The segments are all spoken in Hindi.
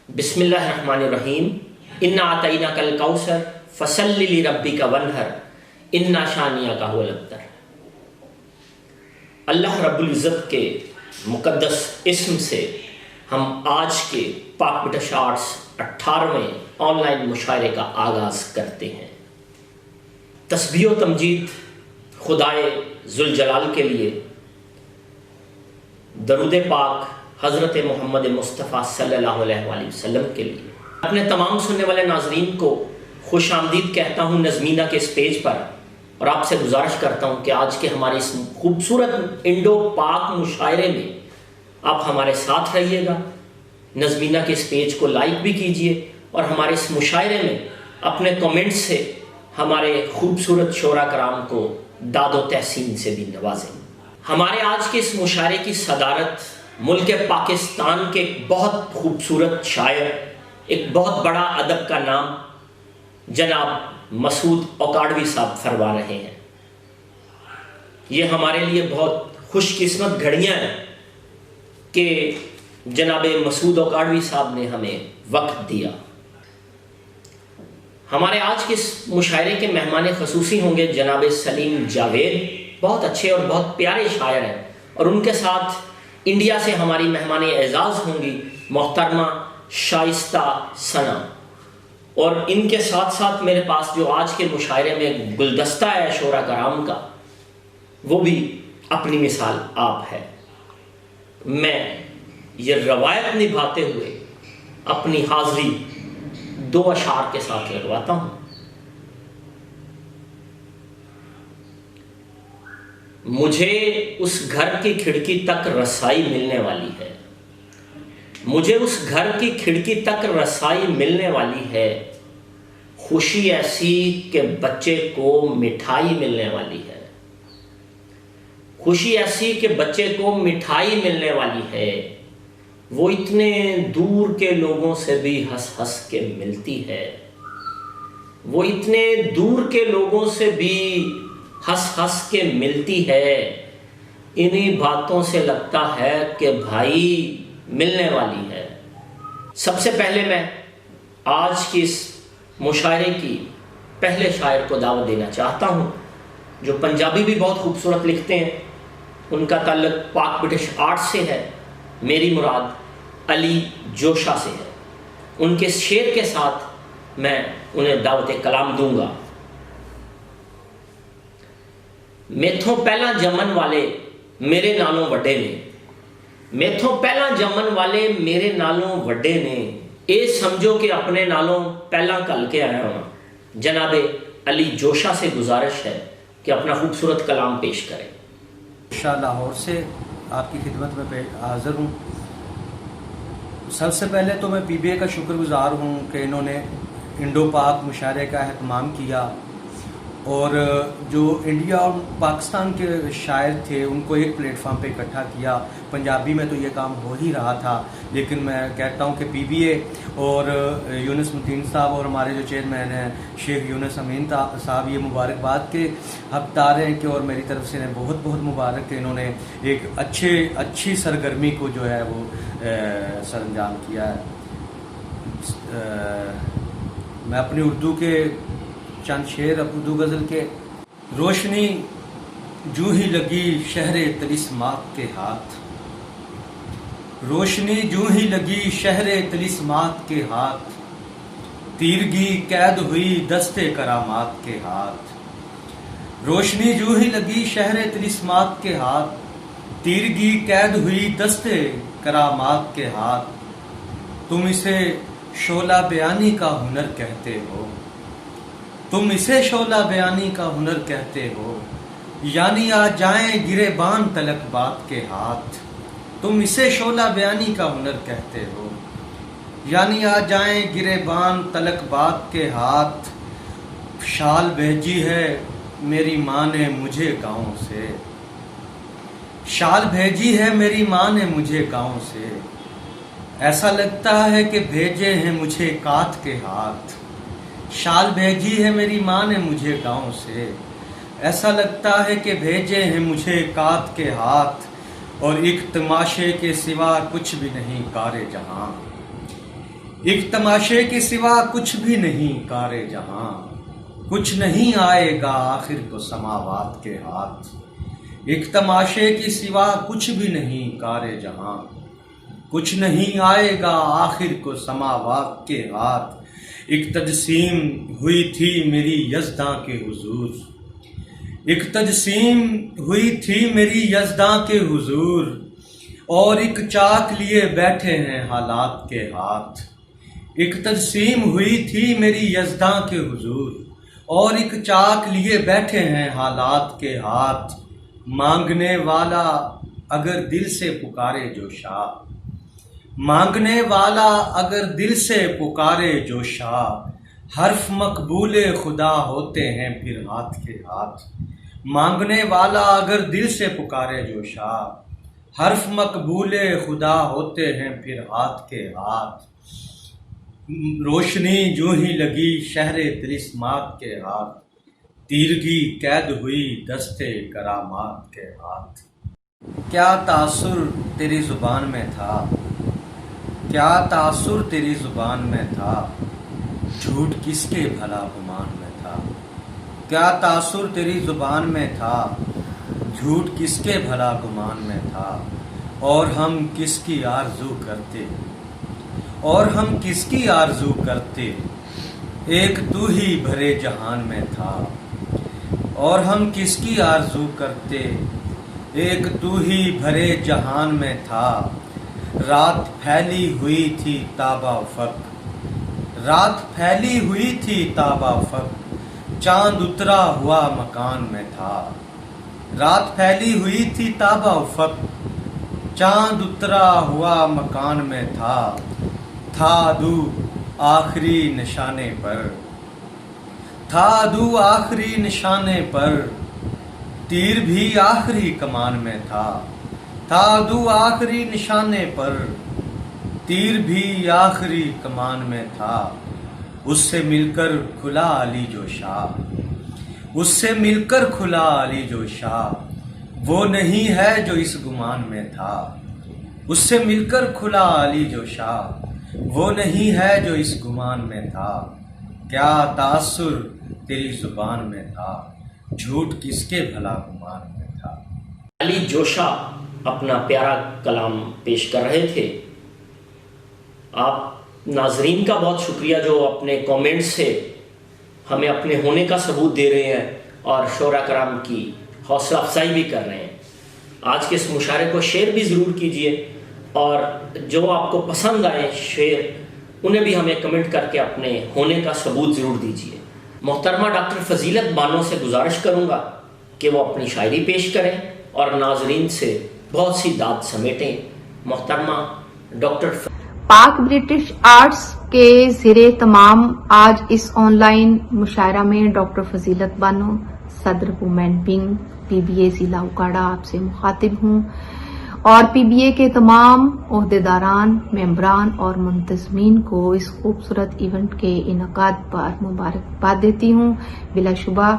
बिस्मिल्लाहिर्रहमानिर्रहीम। इन्ना आतईना कल कौसर फसल्लि लिरब्बिका वन्हर इन्ना शानियका हुवल अब्तर। अल्लाह रब्बुल इज़्ज़त के मुक़द्दस इस्म से हम आज के पाक ब्रिटिश आर्ट्स 18वें ऑनलाइन मुशायरे का आगाज़ करते हैं। तस्बीह व तमजीद खुदाए ज़ुल जलाल के लिए, दरूद पाक हज़रत मोहम्मद मुस्तफ़ा सल्लल्लाहु अलैहि वसल्लम के लिए। अपने तमाम सुनने वाले नाज़रीन को खुश आमदीद कहता हूँ नज़मीना के इस पेज पर, और आपसे गुजारिश करता हूँ कि आज के हमारे इस खूबसूरत इंडो पाक मुशायरे में आप हमारे साथ रहिएगा। नज़मीना के इस पेज को लाइक भी कीजिए और हमारे इस मुशायरे में अपने कमेंट्स से हमारे खूबसूरत शोरा कराम को दादो तहसीन से भी नवाजें। हमारे आज के इस मुशायरे की सदारत मुल्क पाकिस्तान के एक बहुत खूबसूरत शायर, एक बहुत बड़ा अदब का नाम जनाब मसूद औकाड़वी साहब फरमा रहे हैं। ये हमारे लिए बहुत खुशकिस्मत घड़ियाँ हैं कि जनाब मसूद औकाड़वी साहब ने हमें वक्त दिया। हमारे आज के इस मुशायरे के मेहमान खसूसी होंगे जनाब सलीम जावेद, बहुत अच्छे और बहुत प्यारे शायर हैं, और उनके साथ इंडिया से हमारी मेहमान एजाज़ होंगी मोहतरमा शाइस्ता सना। और इनके साथ साथ मेरे पास जो आज के मुशायरे में गुलदस्ता है शोरा कराम का, वो भी अपनी मिसाल आप है। मैं ये रवायत निभाते हुए अपनी हाज़री दो अशार के साथ लगवाता हूँ। मुझे उस घर की खिड़की तक रसाई मिलने वाली है, मुझे उस घर की खिड़की तक रसाई मिलने वाली है, खुशी ऐसी कि बच्चे को मिठाई मिलने वाली है, खुशी ऐसी कि बच्चे को मिठाई मिलने वाली है। वो इतने दूर के लोगों से भी हंस हंस के मिलती है, वो इतने दूर के लोगों से भी हंस हंस के मिलती है। इन्हीं बातों से लगता है कि भाई मिलने वाली है। सबसे पहले मैं आज की इस मुशायरे की पहले शायर को दावत देना चाहता हूँ, जो पंजाबी भी बहुत खूबसूरत लिखते हैं। उनका ताल्लुक पाक ब्रिटिश आर्ट से है। मेरी मुराद अली जोशा से है। उनके शेर के साथ मैं उन्हें दावत कलाम दूंगा। मेथों पहला जमन वाले मेरे नालों वड्डे ने, मेथों पहला जमन वाले मेरे नालों वड्डे ने, ये समझो कि अपने नालों पहला कल के आया हूँ। जनाब अली जोशा से गुजारिश है कि अपना खूबसूरत कलाम पेश करें। शाह लाहौर से आपकी खिदमत में हाज़िर हूँ। सबसे पहले तो मैं पीबीए का शुक्रगुज़ार हूँ कि इन्होंने इंडो पाक मुशायरे का एहतमाम किया, और जो इंडिया और पाकिस्तान के शायर थे उनको एक प्लेटफॉर्म पे इकट्ठा किया। पंजाबी में तो ये काम हो ही रहा था, लेकिन मैं कहता हूँ कि पीबीए और यूनुस मतीन साहब और हमारे जो चेयरमैन हैं शेख यूनुस अमीन साहब, ये मुबारकबाद के हकदार हैं कि, और मेरी तरफ से इन्हें बहुत बहुत मुबारक है। इन्होंने एक अच्छी सरगर्मी को जो है वो सरअंजाम किया है। मैं अपनी उर्दू के चंद शेर उर्दू गज़ल के। रोशनी जूं ही लगी शहरे तिलिस्मात के हाथ, रोशनी जूं ही लगी शहरे तिलिस्मात के हाथ, तीरगी कैद हुई दस्ते करामात के हाथ। रोशनी जूं ही लगी शहरे तिलिस्मात के हाथ, तीरगी कैद हुई दस्ते करामात के हाथ। तुम इसे शोला बयानी का हुनर कहते हो, तुम इसे शोला बयानी का हुनर कहते हो, यानी आ जाएं गिरेबान तलक बात के हाथ। तुम इसे शोला बयानी का हुनर कहते हो, यानी आ जाएं गिरेबान तलक बात के हाथ। शाल भेजी है मेरी माँ ने मुझे गाँव से, शाल भेजी है मेरी माँ ने मुझे गाँव से, ऐसा लगता है कि भेजे हैं मुझे कात के हाथ। शाल भेजी है मेरी माँ ने मुझे गाँव से, ऐसा लगता है कि भेजे हैं मुझे कात के हाथ, और एक तमाशे के सिवा कुछ भी नहीं कारे जहाँ। एक तमाशे के सिवा कुछ भी नहीं कारे जहां, कुछ नहीं आएगा आखिर को समावात के हाथ। एक तमाशे के सिवा कुछ भी नहीं कारे जहां, कुछ नहीं आएगा आखिर को समावात के हाथ। एक तजसीम हुई थी मेरी यज़दां के हुजूर, एक तजसीम हुई थी मेरी यज़दां के हुजूर, और एक चाक लिए बैठे हैं हालात के हाथ। एक तजसीम हुई थी मेरी यज़दां के हुजूर, और एक चाक लिए बैठे हैं हालात के हाथ। मांगने वाला अगर दिल से पुकारे जो शाह, मांगने वाला अगर दिल से पुकारे जो शाह, हर्फ मकबूले खुदा होते हैं फिर हाथ के हाथ। मांगने वाला अगर दिल से पुकारे जो शाह, हर्फ मकबूले खुदा होते हैं फिर हाथ के हाथ। रोशनी जो ही लगी शहरे तिलिस्मात के हाथ, तीरगी कैद हुई दस्ते करामात के हाथ। क्या तासुर तेरी जुबान में था, क्या तासुर तेरी जुबान में था, झूठ किसके भला गुमान में था। क्या तासुर तेरी जुबान में था, झूठ किसके भला गुमान में था। और हम किसकी आरजू करते, और हम किसकी आरजू करते, एक तू ही भरे जहान में था। और हम किसकी आरजू करते, एक तू ही भरे जहान में था। रात फैली हुई थी ताबा फक, रात फैली हुई थी ताबा फक, चांद उतरा हुआ मकान में था। रात फैली हुई थी ताबा फक, चांद उतरा हुआ मकान में था दू आखिरी निशाने पर, था दू आखिरी निशाने पर, तीर भी आखिरी कमान में था दू आखिरी निशाने पर, तीर भी आखिरी कमान में था। उससे मिलकर खुला अली जो शाह, उससे मिलकर खुला अली जो शाह, वो नहीं है जो इस गुमान में था। उससे मिलकर खुला अली जो शाह, वो नहीं है जो इस गुमान में था। क्या तासुर तेरी जुबान में था, झूठ किसके भला गुमान में था। अली जोशा अपना प्यारा कलाम पेश कर रहे थे। आप नाजरीन का बहुत शुक्रिया जो अपने कमेंट्स से हमें अपने होने का सबूत दे रहे हैं और शोरा कराम की हौसला अफजाई भी कर रहे हैं। आज के इस मुशारे को शेयर भी ज़रूर कीजिए, और जो आपको पसंद आए शेर उन्हें भी हमें कमेंट करके अपने होने का सबूत ज़रूर दीजिए। मोहतरमा डॉक्टर फजीलत बानो से गुजारिश करूँगा कि वो अपनी शायरी पेश करें और नाजरीन से बहुत सी दाद समेटें। मोहतरमा डॉक्टर पाक ब्रिटिश आर्ट्स के ज़िरे तमाम आज इस ऑनलाइन मुशायरा में डॉक्टर फजीलत बानो, सदर वुमेन विंग पीबीए जिला उकाड़ा आपसे मुखातिब हूँ, और पीबीए के तमाम ओहदेदारान, मेंबरान और मुंतजमीन को इस खूबसूरत इवेंट के इनकाद पर मुबारकबाद देती हूँ। बिलाशुबा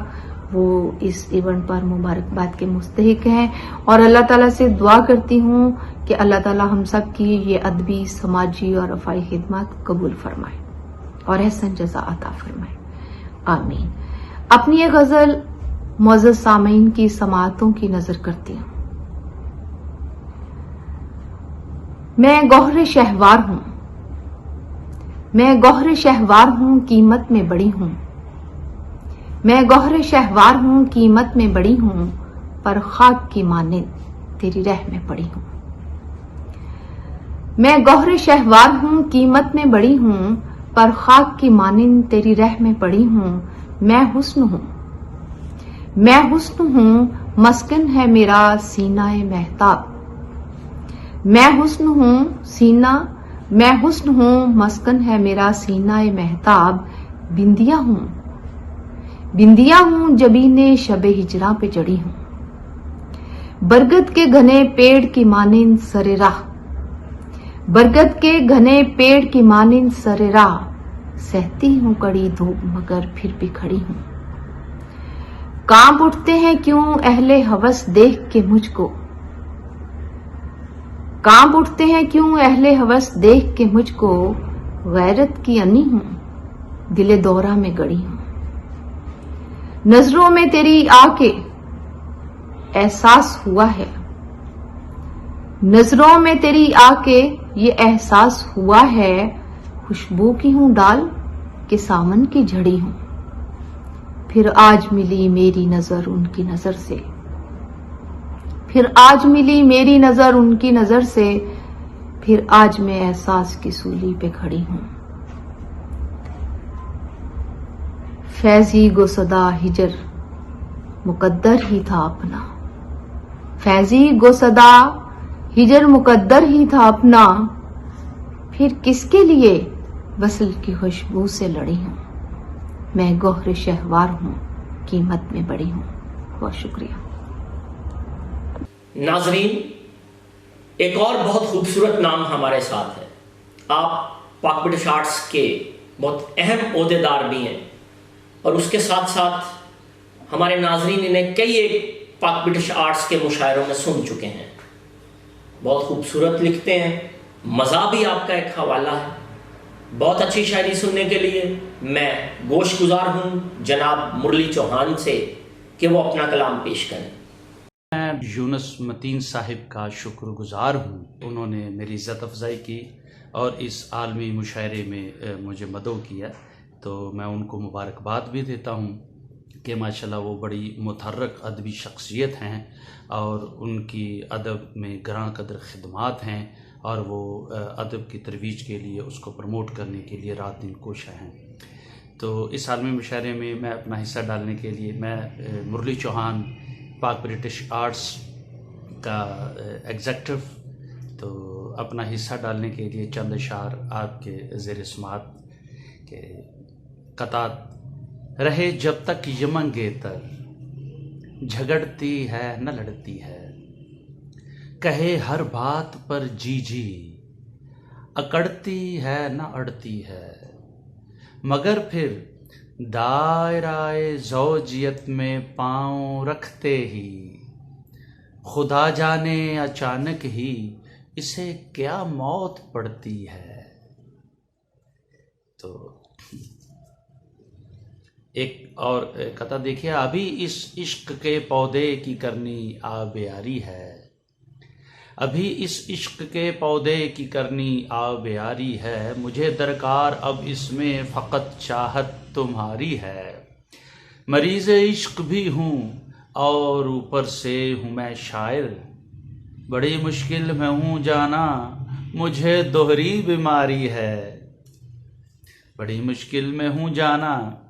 वो इस इवेंट पर मुबारकबाद के मुस्तहिक हैं, और अल्लाह ताला से दुआ करती हूँ कि अल्लाह ताला हम सब की ये अदबी, समाजी और रफ़ाई खिदमत कबूल फरमाए और एहसन जज़ा अता फरमाए, आमीन। अपनी ये गज़ल मुअज़्ज़ज़ सामीन की समाअतों की नजर करती हूँ। मैं गौहर शहवार हूँ, मैं गौहर शहवार हूँ, कीमत में बड़ी हूँ। मैं गौहर शहवार हूँ, कीमत में बड़ी हूँ, पर खाक की मानिंद तेरी रह में पड़ी हूँ। मैं गौहर शहवार हूँ, कीमत में बड़ी हूँ, पर खाक की मानिंद तेरी रह में पड़ी हूँ। मैं हुस्न हूँ, मैं हुस्न हूँ, मस्कन है मेरा सीनाए महताब। मैं हुस्न हूँ सीना, मैं हुस्न हूँ, मस्कन है मेरा सीनाए महताब। बिंदिया हूँ, बिंदिया हूँ, जबीने शबे हिजरा पे चढ़ी हूँ। बरगद के घने पेड़ की मानिंद सरे राह, बरगद के घने पेड़ की मानिंद सरे राह। सहती हूँ कड़ी धूप मगर फिर भी खड़ी हूँ। कांप उठते हैं क्यों अहले हवस देख के मुझको, कांप उठते हैं क्यों अहले हवस देख के मुझको। गैरत की अन्नी हूं, दिले दौरा में गड़ी हूं। नजरों में तेरी आके एहसास हुआ है, नजरों में तेरी आके ये एहसास हुआ है, खुशबू की हूं डाल के सावन की झड़ी हूं। फिर आज मिली मेरी नजर उनकी नजर से, फिर आज मिली मेरी नजर उनकी नजर से, फिर आज मैं एहसास की सूली पे खड़ी हूं। फैजी गो सदा हिजर मुकद्दर ही था अपना, फैजी गो सदा हिजर मुकद्दर ही था अपना, फिर किसके लिए वसल की खुशबू से लड़ी हूं। मैं गौहर शहवार हूं, कीमत में बड़ी हूं। बहुत शुक्रिया। नाजरीन, एक और बहुत खूबसूरत नाम हमारे साथ है। आप पाक ब्रिटिश आर्ट्स के बहुत अहम ओहदेदार भी हैं और उसके साथ साथ हमारे नाजरीन इन्हें कई एक पाक ब्रिटिश आर्ट्स के मुशायरों में सुन चुके हैं। बहुत खूबसूरत लिखते हैं, मज़ा भी आपका एक हवाला है। बहुत अच्छी शायरी सुनने के लिए मैं गोशगुजार हूँ जनाब मुरली चौहान से कि वो अपना कलाम पेश करें। मैं यूनुस मतीन साहिब का शुक्रगुजार हूँ, उन्होंने मेरी इज़्ज़त अफ़ज़ाई की और इस आलमी मुशायरे में मुझे मदऊ किया, तो मैं उनको मुबारकबाद भी देता हूँ कि माशाल्लाह वो बड़ी मुतहर्रिक अदबी शख्सियत हैं और उनकी अदब में ग्रां कदर खिदमात हैं और वो अदब की तरवीज के लिए, उसको प्रमोट करने के लिए रात दिन कोशा हैं। तो इस आलमी मुशायरे में मैं अपना हिस्सा डालने के लिए मैं मुरली चौहान पाक ब्रिटिश आर्ट्स का एग्जेक्टिव, तो अपना हिस्सा डालने के लिए चंद अशार आपके ज़ेर समात के कतात। रहे जब तक यमंगेतर, झगड़ती है न लड़ती है, कहे हर बात पर जी जी, अकड़ती है न अड़ती है, मगर फिर दायराए ज़ौजियत में पाँव रखते ही, खुदा जाने अचानक ही इसे क्या मौत पड़ती है। तो एक और कथा देखिए, अभी इस इश्क के पौधे की करनी आबयारी है, अभी इस इश्क के पौधे की करनी आबयारी है, मुझे दरकार अब इसमें फ़कत चाहत तुम्हारी है। मरीज़ इश्क भी हूँ और ऊपर से हूँ मैं शायर, बड़ी मुश्किल में हूँ जाना मुझे दोहरी बीमारी है, बड़ी मुश्किल में हूँ जाना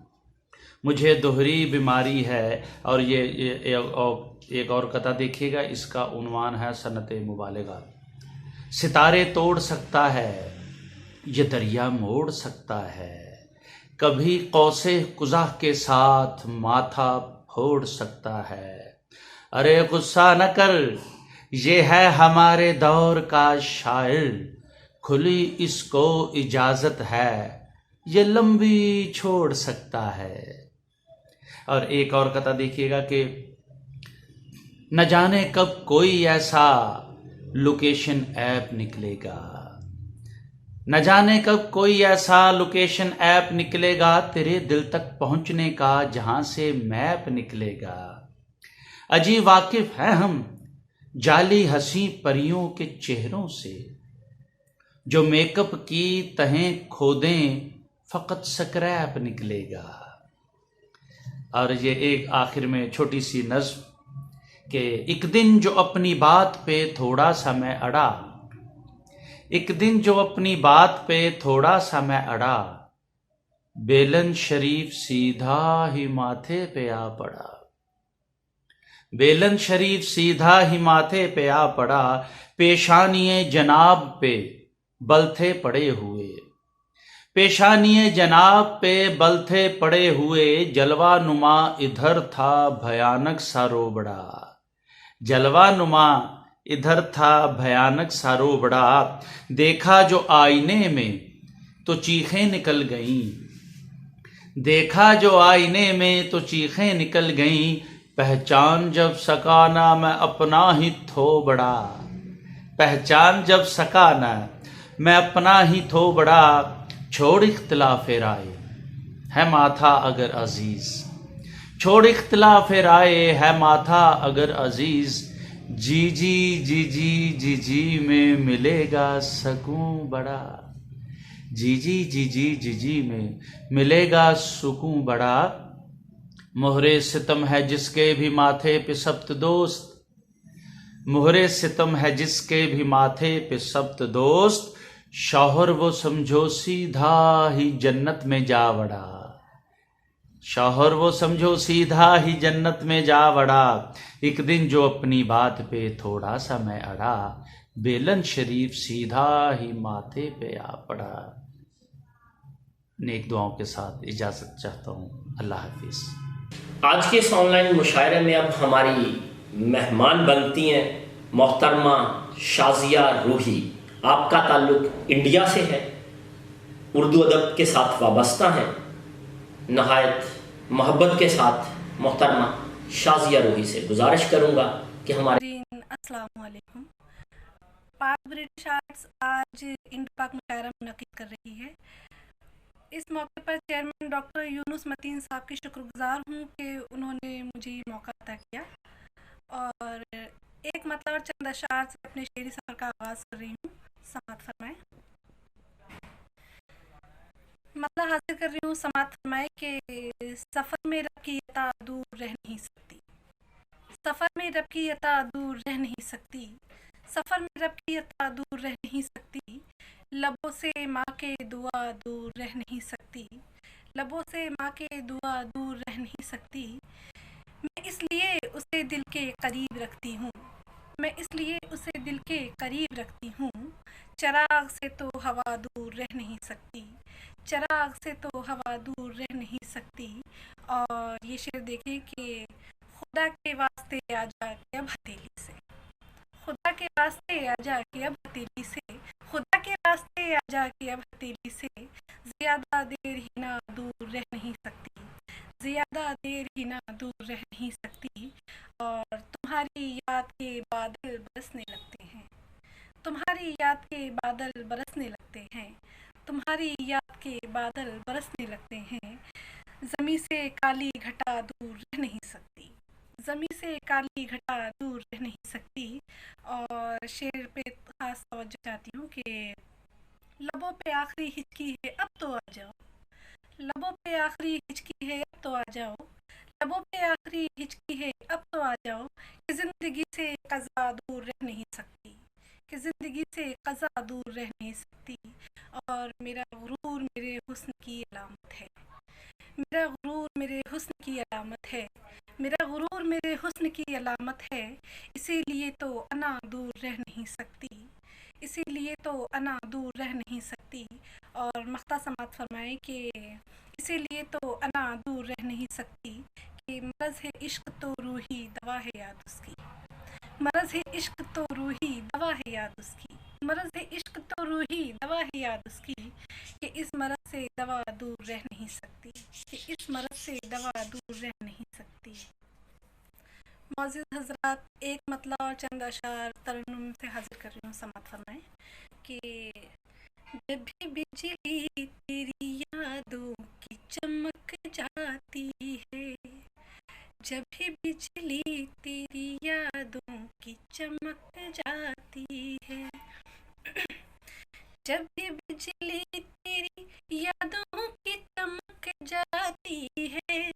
मुझे दोहरी बीमारी है। और ये एक और कथा देखिएगा, इसका उन्वान है सनत मुबालगा। सितारे तोड़ सकता है, ये दरिया मोड़ सकता है, कभी कौसे कुज़ाह के साथ माथा फोड़ सकता है। अरे गुस्सा न कर, ये है हमारे दौर का शायर, खुली इसको इजाज़त है, ये लंबी छोड़ सकता है। और एक और कथा देखिएगा कि न जाने कब कोई ऐसा लोकेशन ऐप निकलेगा, न जाने कब कोई ऐसा लोकेशन ऐप निकलेगा, तेरे दिल तक पहुंचने का जहां से मैप निकलेगा। अजी वाकिफ हैं हम जाली हंसी परियों के चेहरों से, जो मेकअप की तहें खोदें फकत स्क्रैप निकलेगा। और ये एक आखिर में छोटी सी नज़्म कि एक दिन जो अपनी बात पे थोड़ा सा मैं अड़ा, एक दिन जो अपनी बात पे थोड़ा सा मैं अड़ा, बेलन शरीफ सीधा ही माथे पे आ पड़ा, बेलन शरीफ सीधा ही माथे पे आ पड़ा, पेशानिए जनाब पे बल थे पड़े हुए, पेशानिए जनाब पे बल थे पड़े हुए, जलवा नुमा इधर था भयानक सा रोबड़ा, जलवा नुमा इधर था भयानक सा रोबड़ा, देखा जो आईने में तो चीखें निकल गईं, देखा जो आईने में तो चीखें निकल गईं, पहचान जब सका ना मैं अपना ही थोबड़ा, पहचान जब सका ना मैं अपना ही थोबड़ा, छोड़ इख्तिलाफ राय है माथा अगर अजीज, छोड़ इख्तिलाफ राय है माथा अगर अजीज, जी जी जी जी जी जी में मिलेगा सकून बड़ा, जी जी जी जी जी जी में मिलेगा सुकून बड़ा। मोहरे सितम है जिसके भी माथे पे सब्त दोस्त, मोहरे सितम है जिसके भी माथे पे सब्त दोस्त, शौहर वो समझो सीधा ही जन्नत में जा वड़ा, शौहर वो समझो सीधा ही जन्नत में जा वड़ा। एक दिन जो अपनी बात पे थोड़ा सा मैं अड़ा, बेलन शरीफ सीधा ही माथे पे आ पड़ा। नेक दुआओं के साथ इजाज़त चाहता हूँ। अल्लाह हाफिज़। आज के इस ऑनलाइन मुशायरे में अब हमारी मेहमान बनती हैं मोहतरमा शाजिया रूही। आपका ताल्लुक़ इंडिया से है, उर्दू अदब के साथ वाबस्ता है। नहायत मोहब्बत के साथ मोहतरमा शाजिया रूही से गुजारिश करूँगा कि हमारे अस्सलाम वालेकुम। पाक ब्रिटिश आर्ट्स आज इंडो पाक मुशायरा मुनक़िद कर रही है। इस मौके पर चेयरमैन डॉक्टर यूनुस मतीन साहब की शुक्रगुजार हूँ कि उन्होंने मुझे ये मौका अता किया। और एक मतलब और चंद अशार से अपने शेरी सफ़र का आगाज़ कर रही हूँ। समात फरमाएं। मतलब हासिल कर रही हूँ, समात फरमाए कि सफ़र में रब की अता दूर रह नहीं सकती, सफ़र में रब की अता दूर रह नहीं सकती, सफ़र में रब की अता दूर रह नहीं सकती, लबों से माँ के दुआ दूर रह नहीं सकती, लबों से माँ के दुआ दूर रह नहीं सकती। मैं इसलिए उसे दिल के करीब रखती हूँ, मैं इसलिए उसे दिल के करीब रखती हूँ। चराग से तो हवा दूर रह नहीं सकती, चराग से तो हवा दूर रह नहीं सकती। और ये शेर देखिए कि खुदा के वास्ते आ जा के अब हथेली से, खुदा के वास्ते आ जा के अब हथेली से, खुदा के वास्ते आ जा के अब हथेली से, ज़्यादा देर ही ना दूर रह नहीं सकती, ज़्यादा देर ही ना दूर रह नहीं सकती। और तुम्हारी याद के बादल बरसने लगते हैं, तुम्हारी याद के बादल बरसने लगते हैं, तुम्हारी याद के बादल बरसने लगते हैं। ज़मीं से काली घटा दूर रह नहीं सकती, ज़मीं से काली घटा दूर रह नहीं सकती। और शेर पे ख़ास तवज्जो चाहती हूँ कि लबों पे आखिरी हिचकी है अब तो आ जाओ, लबों पे आखिरी हिचकी है अब तो आ जाओ, लबों पे आखिरी हिचकी है अब तो आ जाओ। कि ज़िंदगी से क़ज़ा दूर रह नहीं सकती, कि ज़िंदगी से क़ज़ा दूर रह नहीं सकती। और मेरा गुरूर मेरे हुस्न की अलामत है, मेरा गुरूर मेरे हुस्न की अलामत है, मेरा गुरूर मेरे हुस्न की अलामत है। इसीलिए तो अना दूर रह नहीं सकती, इसीलिए तो अना दूर रह नहीं सकती। और मख्ता समात फरमाए कि इसीलिए तो अना दूर रह नहीं सकती कि मरज़ है इश्क तो रूही दवा है याद उसकी, मरज़ है इश्क तो रूही दवा है याद उसकी, मरज़ है इश्क तो रूही दवा है याद उसकी। कि इस मरज़ से दवा दूर रह नहीं सकती, कि इस मरज़ से दवा दूर रह नहीं सकती। मौजूद हज़रात, एक मतलब और चंद अशार तरन्नुम से हाजिर कर रही हूँ। समात फरमाएं कि जब भी बिजली तेरी यादों की चमक जाती है, जब भी बिजली तेरी यादों की चमक जाती है, जब भी बिजली तेरी यादों की चमक जाती है,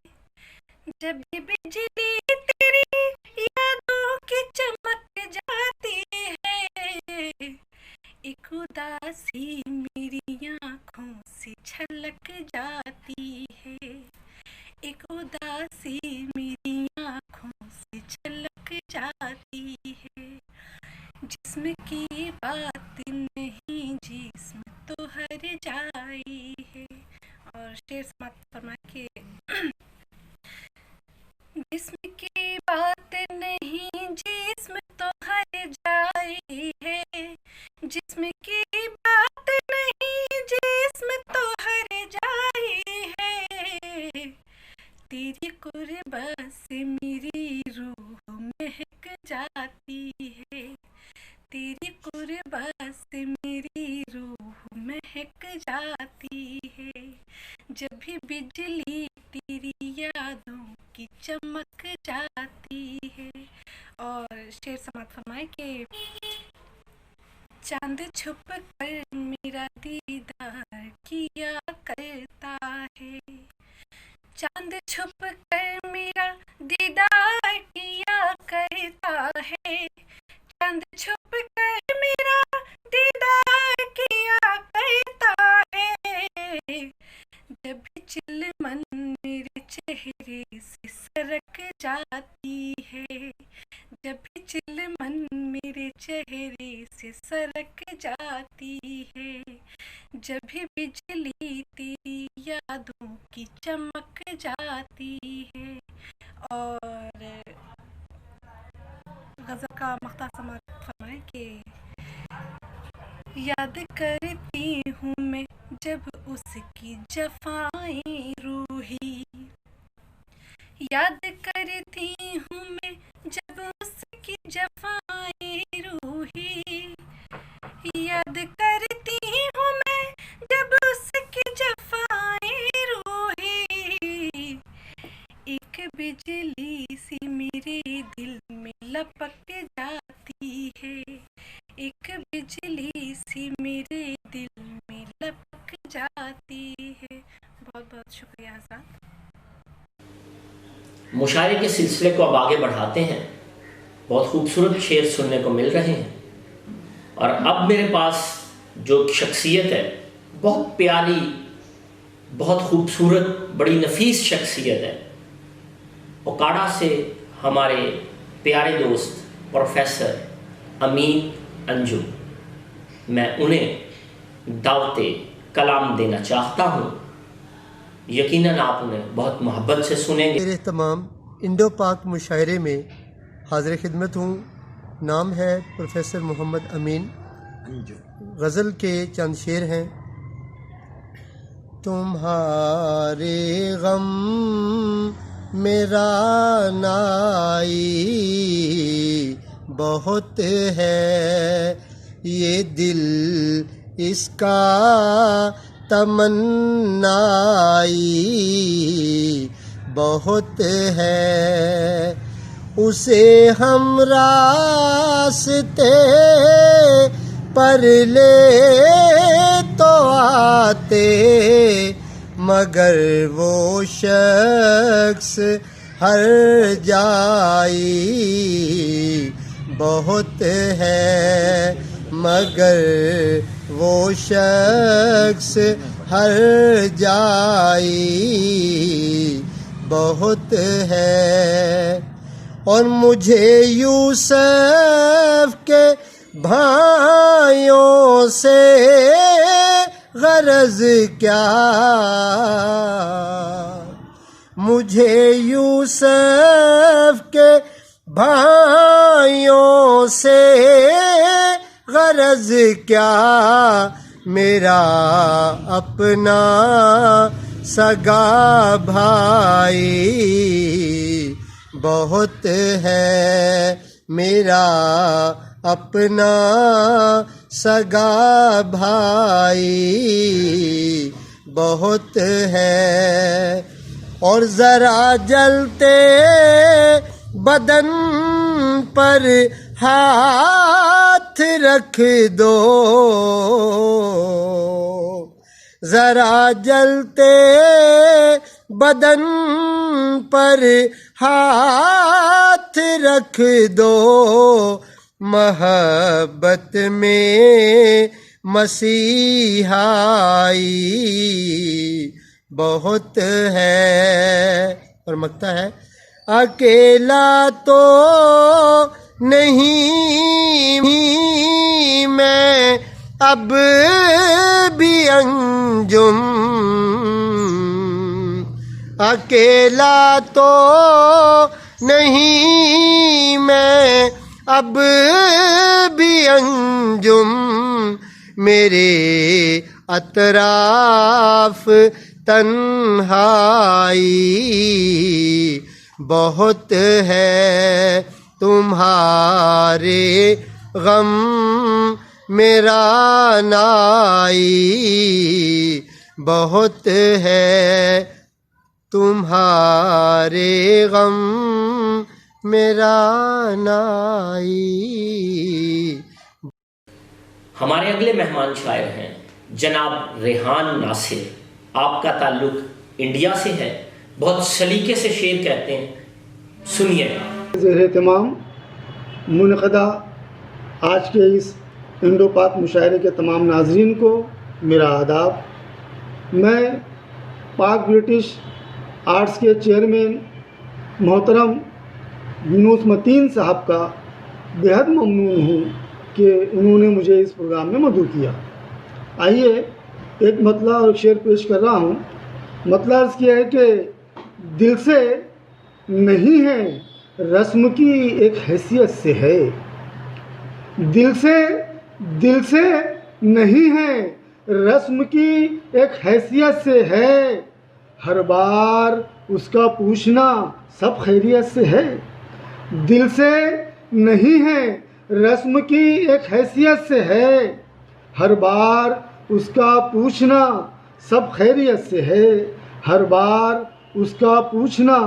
जब भी बिजली तेरी यादों की चमक जाती है, एक उदासी मेरी आँखों से छलक जाती है, एक उदासी मेरी आँखों से छलक जाती है। जिस्म की बात नहीं जिस्म तो हर जाई है। और शेर समाप्त फरमा के जिस्म की बात नहीं जिस्म तो हर जाई है, जिस्म की बात नहीं जिस्म तो हर जाई है। तेरी कुर्बत से मेरी रूह महक जाती है, तेरी कुर्बत से मेरी रूह महक जाती जब भी बिजली तेरी यादों की चमक जाती है। और शेर समाप्त फरमाए कि चांद छुप कर मेरा दीदार किया करता है। चांद छुप कर मेरा दीदार किया करता है। चांद छुप कर मेरा दीदार किया करता है। जब भी चिल्लमन मेरे चेहरे से सरक जाती है। जब भी चिल्लमन मेरे चेहरे से सरक जाती है। जब भी बिजली तेरी यादों की चमक जाती है। और गज़ल का मख्ता समाप्त फरमाए कि याद करती हूँ मैं जब उसकी जफ़ाएं रूही। याद करती हूँ मैं जब उसकी जफ़ाएं रूही। याद करती हूँ मैं जब उसकी जफ़ाएं रूही। एक बिजली सी मेरे दिल में लपक जाती है। एक बिजली सी मेरे दिल में लपक जाती है। बहुत बहुत शुक्रिया आज़ाद। मुशायरे के सिलसिले को अब आगे बढ़ाते हैं। बहुत खूबसूरत शेर सुनने को मिल रहे हैं और अब मेरे पास जो शख्सियत है, बहुत प्यारी, बहुत खूबसूरत, बड़ी नफीस शख्सियत है। ओकाड़ा से हमारे प्यारे दोस्त प्रोफेसर अमीन अंजुम, मैं उन्हें दावते कलाम देना चाहता हूँ। यकीनन आप उन्हें बहुत मोहब्बत से सुनेंगे। मेरे तमाम इंडो पाक मुशायरे में हाज़िर खिदमत हूँ। नाम है प्रोफेसर मोहम्मद अमीन। गज़ल के चंद शेर हैं। तुम्हारे गम मेरा नाई बहुत है, ये दिल इसका तमन्नाई बहुत है। उसे हम रास्ते पर ले तो आते, मगर वो शख्स हर जाई बहुत है, मगर वो शख्स हर जाई बहुत है। और मुझे यूसुफ के भाइयों से गरज क्या, मुझे यूसुफ के भाइयों से गरज क्या, मेरा अपना सगा भाई बहुत है, मेरा अपना सगा भाई बहुत है। और ज़रा जलते बदन पर हाथ रख दो, ज़रा जलते बदन पर हाथ रख दो, मोहब्बत में मसीहाई बहुत है। और मकता है, अकेला तो नहीं मैं अब भी अंजुम, अकेला तो नहीं मैं अब भी अंजुम, मेरे अतराफ तन्हाई बहुत है, तुम्हारे गम मेरा नाई बहुत है तुम्हारे गम मेरा नाई। हमारे अगले मेहमान शायर हैं जनाब रेहान नासिर। आपका ताल्लुक इंडिया से है, बहुत सलीके से शेर कहते हैं, सुनिए। ज़ेर तमाम मुनक़दा आज के इस इंडो पाक मुशायरे के तमाम नाज़रीन को मेरा आदाब। मैं पाक ब्रिटिश आर्ट्स के चेयरमैन मोहतरम यूनुस मतीन साहब का बेहद ममनून हूँ कि उन्होंने मुझे इस प्रोग्राम में मदऊ किया। आइए एक मतला और शेर पेश कर रहा हूँ। मतला अर्ज़ किया है कि दिल से नहीं है रस्म की एक हैसियत से है, दिल से नहीं है रस्म की एक हैसियत से है, हर बार उसका पूछना सब खैरियत से है। दिल से नहीं है रस्म की एक हैसियत से है, हर बार उसका पूछना सब खैरियत से है, हर बार उसका पूछना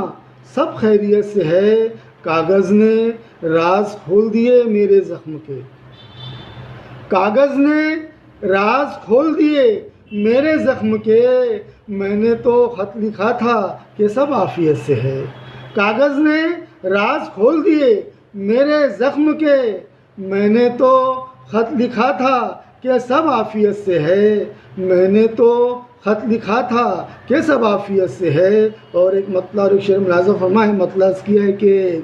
सब खैरियत से है। कागज़ ने राज खोल दिए मेरे ज़ख्म के, कागज़ ने राज खोल दिए मेरे ज़ख्म के, मैंने तो ख़त लिखा था कि सब आफ़ियत से है। कागज़ ने राज खोल दिए मेरे ज़ख्म के, मैंने तो ख़त लिखा था कि सब आफ़ियत से है, मैंने तो ख़त लिखा था कि सब आफ़ियत से है। और एक मतला और एक शेर मुलाज़ा फरमाए। मतला किया है कि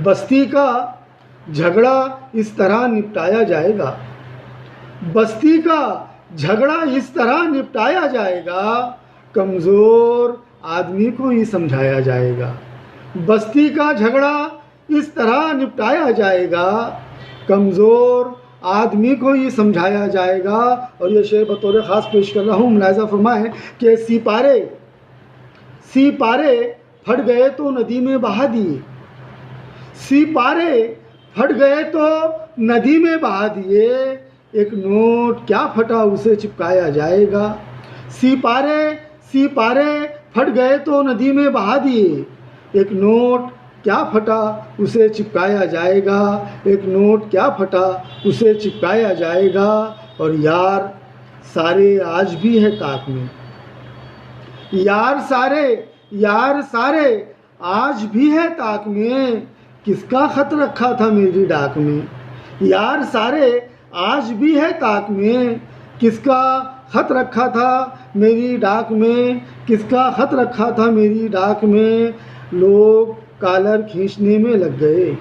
बस्ती का झगड़ा इस तरह निपटाया जाएगा, बस्ती का झगड़ा इस तरह निपटाया जाएगा, कमज़ोर आदमी को ही समझाया जाएगा। बस्ती का झगड़ा इस तरह निपटाया जाएगा, कमज़ोर आदमी को ही समझाया जाएगा। और ये शेर बतौर ख़ास पेश कर रहा हूँ। मुलाज़ा फरमाएं कि सिपारे फट गए तो नदी में बहा दिए, सिपारे फट गए तो नदी में बहा दिए, एक नोट क्या फटा उसे चिपकाया जाएगा। सिपारे फट गए तो नदी में बहा दिए, एक नोट क्या फटा उसे चिपकाया जाएगा, एक नोट क्या फटा उसे चिपकाया जाएगा। और यार सारे आज भी है ताक में, यार सारे आज भी है ताक में, किसका ख़त रखा था मेरी डाक में। यार सारे आज भी है ताक में, किसका ख़त रखा था मेरी डाक में, किसका ख़त रखा था मेरी डाक में। लोग कॉलर खींचने में लग गए,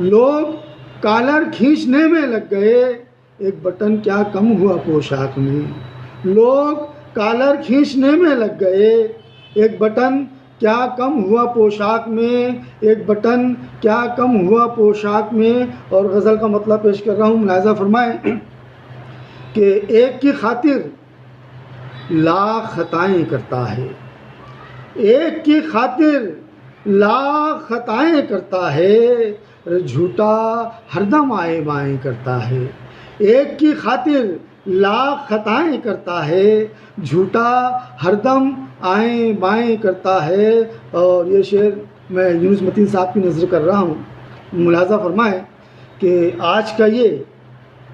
लोग कॉलर खींचने में लग गए, एक बटन क्या कम हुआ पोशाक में। लोग कॉलर खींचने में लग गए, एक बटन क्या कम हुआ पोशाक में, एक बटन क्या कम हुआ पोशाक में। और गज़ल का मतलब पेश कर रहा हूँ। मुलाज़ा फरमाएं कि एक की खातिर लाख खताएं करता है, एक की खातिर लाख खताएं करता है, झूठा हरदम आए बाएं करता है। एक की खातिर लाख खताएं करता है, झूठा हरदम आए बाएं करता है। और ये शेर मैं यूनुस मतीन साहब की नज़र कर रहा हूँ। मुलाज़ा फरमाएं कि आज का ये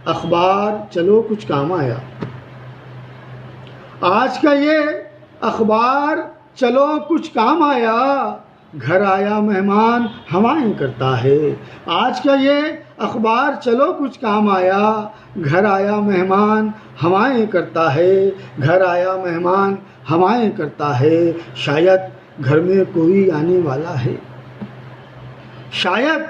अखबार चलो कुछ काम आया, आज का ये अखबार चलो कुछ काम आया, घर आया मेहमान हवाएं करता है। आज का ये अखबार चलो कुछ काम आया, घर आया मेहमान हवाएं करता है, घर आया मेहमान हवाएं करता है। शायद घर में कोई आने वाला है, शायद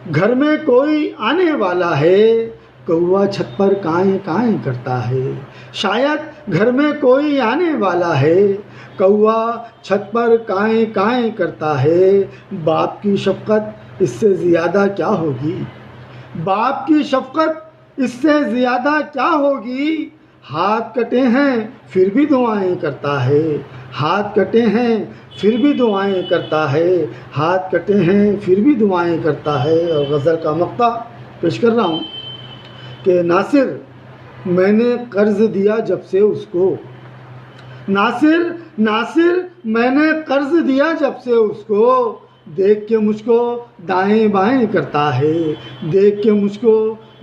घर में कोई आने वाला है, कौवा छत पर काएं काएं करता है। शायद घर में कोई आने वाला है, कौवा छत पर काएं काएं करता है। बाप की शफ़क़त इससे ज़्यादा क्या होगी, बाप की शफ़क़त इससे ज़्यादा क्या होगी। हाथ कटे हैं फिर भी दुआएं करता है, हाथ कटे हैं फिर भी दुआएं करता है, हाथ कटे हैं फिर भी दुआएं करता है। और गज़ल का मक्ता पेश कर रहा हूँ कि नासिर मैंने कर्ज़ दिया जब से उसको, नासिर नासिर मैंने कर्ज दिया जब से उसको, देख के मुझको दाएं बाएं करता है, देख के मुझको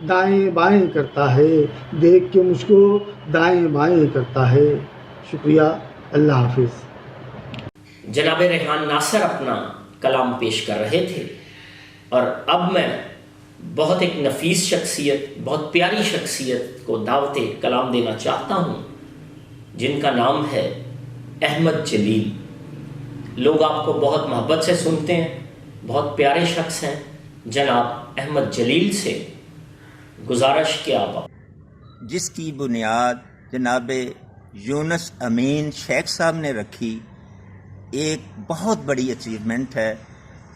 दाएं बाएं करता है, देख के मुझको दाएं बाएं करता है। शुक्रिया, अल्लाह हाफिज़। जनाब रेहान नासिर अपना कलाम पेश कर रहे थे और अब मैं बहुत एक नफीस शख्सियत, बहुत प्यारी शख्सियत को दावत कलाम देना चाहता हूँ, जिनका नाम है अहमद जलील। लोग आपको बहुत मोहब्बत से सुनते हैं, बहुत प्यारे शख्स हैं। जनाब अहमद जलील से गुजारिश के आप जिसकी बुनियाद जनाब यूनुस अमीन शेख साहब ने रखी, एक बहुत बड़ी अचीवमेंट है।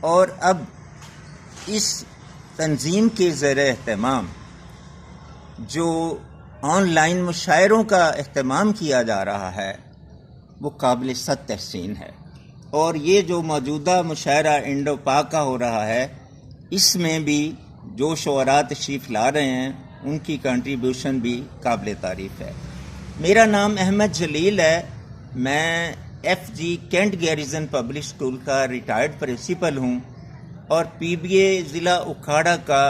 और अब इस तंजीम के ज़रिए एहतमाम जो ऑनलाइन मुशायरों का एहतमाम किया जा रहा है वो काबिल सद तहसीन है। और ये जो मौजूदा मुशायरा इंडो पाक का हो रहा है, इसमें भी जो शुअरा तशरीफ़ ला रहे हैं उनकी कंट्रीब्यूशन भी काबिल तारीफ़ है। मेरा नाम अहमद जलील है। मैं FG cantt garrison public school का रिटायर्ड प्रिंसिपल हूँ और PBA ज़िला उखाड़ा का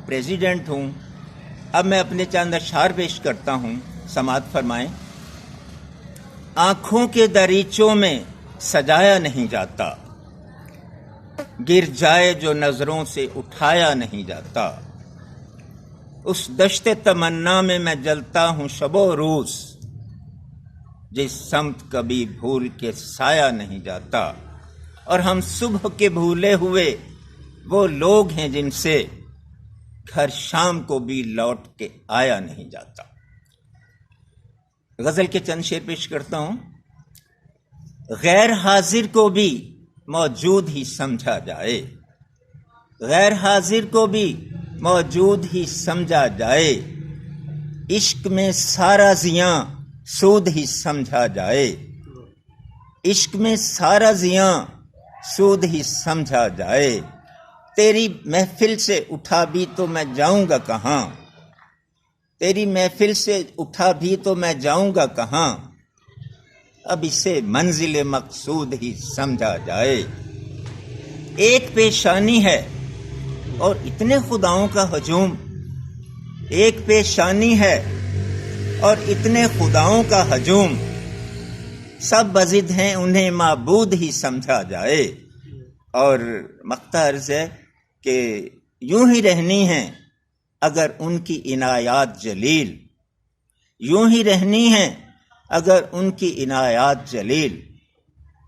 प्रेसिडेंट हूँ। अब मैं अपने चंद अशार पेश करता हूँ, समाअत फरमाएं। आँखों के दरीचों में सजाया नहीं जाता, गिर जाए जो नज़रों से उठाया नहीं जाता। उस दश्ते तमन्ना में मैं जलता हूँ शबो रोज़, जिस समत कभी भूल के साया नहीं जाता। और हम सुबह के भूले हुए वो लोग हैं जिनसे घर शाम को भी लौट के आया नहीं जाता। गज़ल के चंद शेर पेश करता हूँ। गैर हाजिर को भी मौजूद ही समझा जाए, गैर हाजिर को भी मौजूद ही समझा जाए। इश्क में सारा जियां सूद ही समझा जाए, इश्क में सारा जियां सूद ही समझा जाए। तेरी महफिल से उठा भी तो मैं जाऊंगा कहाँ, तेरी महफिल से उठा भी तो मैं जाऊंगा कहाँ। अब इसे मंजिल मकसूद ही समझा जाए। एक पेशानी है और इतने खुदाओं का हजूम, एक पेशानी है और इतने खुदाओं का हजूम। सब बजिद हैं उन्हें माबूद ही समझा जाए। और मक्ता अर्ज़ है कि यूं ही रहनी है अगर उनकी इनायात जलील, यूं ही रहनी है अगर उनकी इनायात जलील।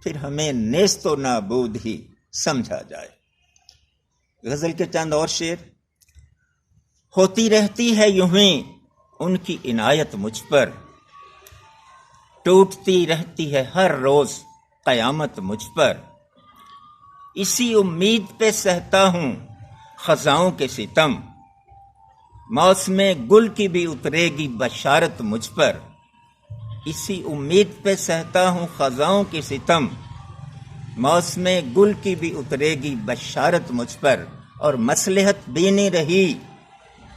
फिर हमें नेस्तो नाबूद ही समझा जाए। गज़ल के चंद और शेर। होती रहती है यूं ही उनकी इनायत मुझ पर, टूटती रहती है हर रोज क़यामत मुझ पर। इसी उम्मीद पे सहता हूँ ख़ज़ाओं के सितम, मौसमे गुल की भी उतरेगी बशारत मुझ पर। इसी उम्मीद पे सहता हूँ ख़ज़ाओं के सितम, मौसमे गुल की भी उतरेगी बशारत मुझ पर। और मसलहत भी नहीं रही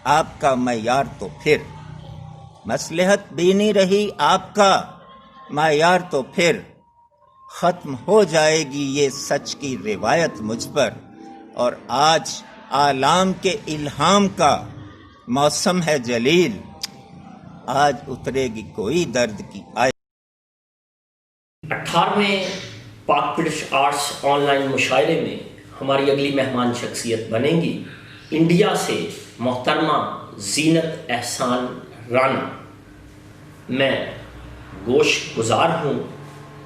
आपका मयार तो फिर, मसलहत भी नहीं रही आपका मयार तो फिर। ख़त्म हो जाएगी ये सच की रिवायत मुझ पर। और आज आलाम के इल्हाम का मौसम है जलील, आज उतरेगी कोई दर्द की आय। 18वें पाक ब्रिटिश आर्ट्स ऑनलाइन मुशायरे में हमारी अगली मेहमान शख्सियत बनेंगी इंडिया से मोहतरमा जीनत एहसान राना। मैं गोश गुजार हूँ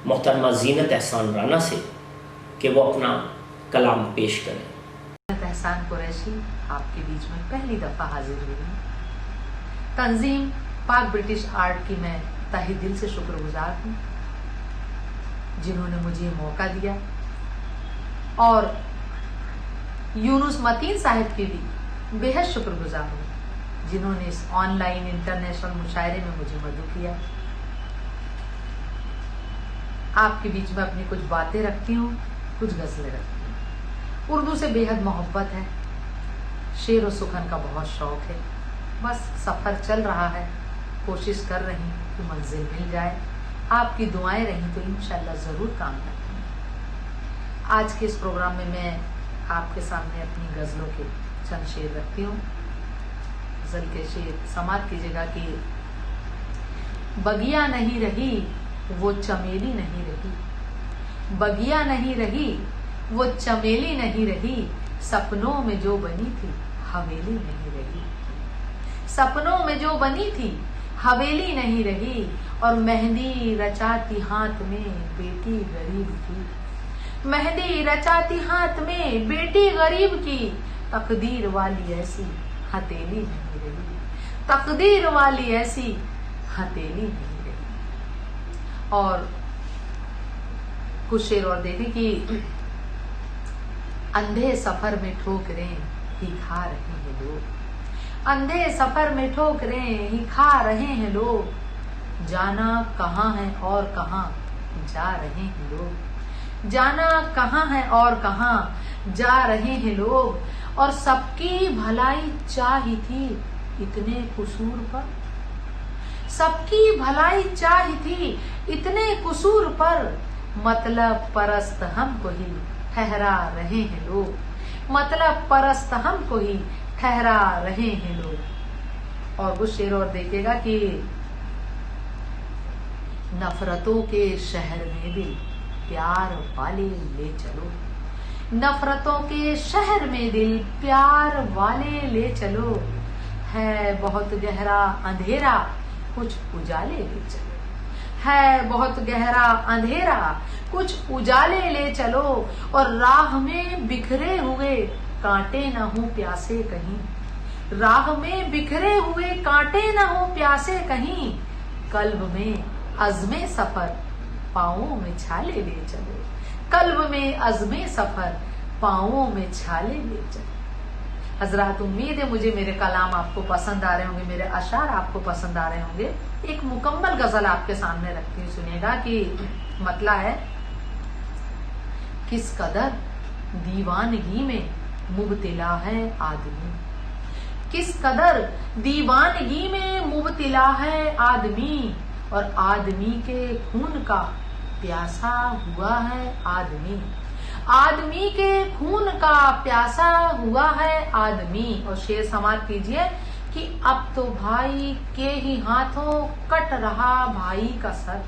मोहतरमा जीनत एहसान राना से कि वो अपना कलाम पेश करें। जीनत एहसान कुरैशी आपके बीच में पहली दफ़ा हाजिर हुई हूँ। तंजीम पाक ब्रिटिश आर्ट की मैं तहे दिल से शुक्रगुजार हूँ जिन्होंने मुझे मौका दिया, और यूनुस मतीन साहिब की भी बेहद शुक्रगुजार हूँ जिन्होंने इस ऑनलाइन इंटरनेशनल मुशायरे में मुझे मदद किया। आपके बीच में अपनी कुछ बातें रखती हूँ, कुछ गज़लें रखती हूँ। उर्दू से बेहद मोहब्बत है, शेर और सुखन का बहुत शौक़ है। बस सफ़र चल रहा है, कोशिश कर रही हूँ कि मंजिल मिल जाए। आपकी दुआएं रही तो इंशाल्लाह जरूर काम करेंगे। आज के इस प्रोग्राम में मैं आपके सामने अपनी गजलों के चंद शेर रखती हूँ। गजल के शेर समाप्त कीजिएगा कि बगिया नहीं रही वो चमेली नहीं रही, बगिया नहीं रही वो चमेली नहीं रही, सपनों में जो बनी थी हवेली नहीं रही, सपनों में जो बनी थी हवेली नहीं रही, और मेहंदी रचाती हाथ में बेटी गरीब की, मेहंदी रचाती हाथ में बेटी गरीब की, तकदीर वाली ऐसी हथेली नहीं रही, तकदीर वाली ऐसी हथेली नहीं रही। और कुछ शेर और देखें कि अंधे सफर में ठोकरें ही खा रहे हैं लोग, अंधे सफर में ठोकरें ही खा रहे हैं लोग, जाना कहाँ है और कहाँ जा रहे हैं लोग, जाना कहाँ है और कहाँ जा रहे हैं लोग, और सबकी भलाई चाही थी इतने कसूर पर, सबकी भलाई चाही थी इतने कसूर पर, मतलब परस्त हमको ही ठहरा रहे हैं लोग, मतलब परस्त हमको ही ठहरा रहे हैं लोग। और कुछ शेर और देखिएगा कि नफरतों के शहर में दिल प्यार वाले ले चलो, नफरतों के शहर में दिल प्यार वाले ले चलो, है बहुत गहरा अंधेरा कुछ उजाले ले चलो, है बहुत गहरा अंधेरा कुछ उजाले ले चलो, और राह में बिखरे हुए कांटे न हो प्यासे कहीं, राह में बिखरे हुए कांटे न हो प्यासे कहीं, कल्ब में अज़्मे सफर पाँवों में छाले ले चलो, कल्ब में अज़्मे सफर पाँवों में छाले ले चलो। हजरात, उम्मीद है मुझे मेरे कलाम आपको पसंद आ रहे होंगे, मेरे अशार आपको पसंद आ रहे होंगे। एक मुकम्मल गजल आपके सामने रखती हूँ, सुनिएगा कि मतला है, किस कदर दीवानगी में मुबतिला है आदमी, किस कदर दीवानगी में मुबतिला है आदमी, और आदमी के खून का प्यासा हुआ है आदमी, आदमी के खून का प्यासा हुआ है आदमी। और शेर समाप्त कीजिए कि अब तो भाई के ही हाथों कट रहा भाई का सर,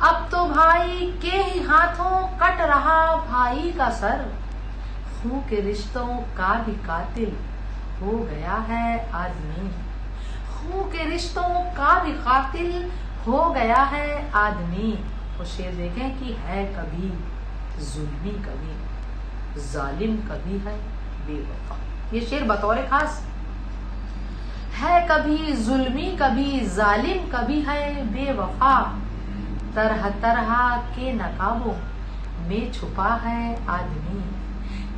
अब तो भाई के ही हाथों कट रहा भाई का सर, खून के रिश्तों का भी कातिल हो गया है आदमी, खून के रिश्तों का भी कातिल हो गया है आदमी। और शेर देखें कि है कभी जुल्मी कभी जालिम कभी है बेवफा, ये शेर बतौर खास, है कभी जुल्मी कभी जालिम कभी है बेवफा, तरह तरह के नकाबों में छुपा है आदमी,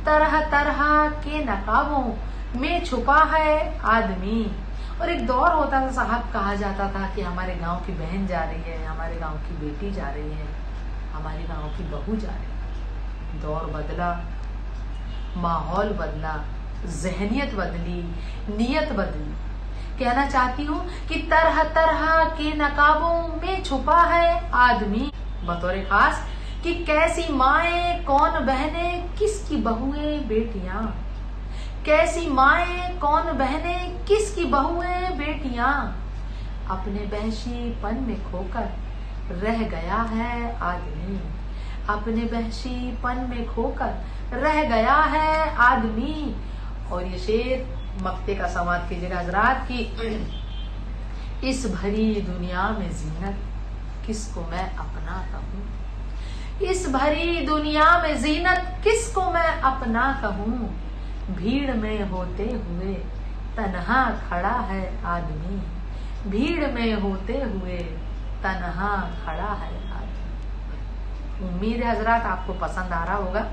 तरह तरह के नकाबों में छुपा है आदमी। और एक दौर होता था साहब, कहा जाता था कि हमारे गांव की बहन जा रही है, हमारे गांव की बेटी जा रही है, हमारे गांव की बहू जा रही है। दौर बदला, माहौल बदला, जहनियत बदली, नियत बदली। कहना चाहती हूँ कि तरह तरह के नकाबों में छुपा है आदमी, बतौर खास कि कैसी माएं कौन बहनें किसकी बहुएं बेटियां, कैसी माएं कौन बहनें किसकी बहुएं बेटियां, अपने बहशीपन में खोकर रह गया है आदमी, अपने बहशीपन में खोकर रह गया है आदमी। और ये शेर मक्ते का समाप्त कीजिएगा हजरात की, इस भरी दुनिया में जीनत किसको मैं अपना कहूँ, इस भरी दुनिया में जीनत किसको मैं अपना कहूँ, भीड़ में होते हुए तन्हा खड़ा है आदमी, भीड़ में होते हुए तन्हा खड़ा है आदमी। उम्मीद है हजरात आपको पसंद आ रहा होगा।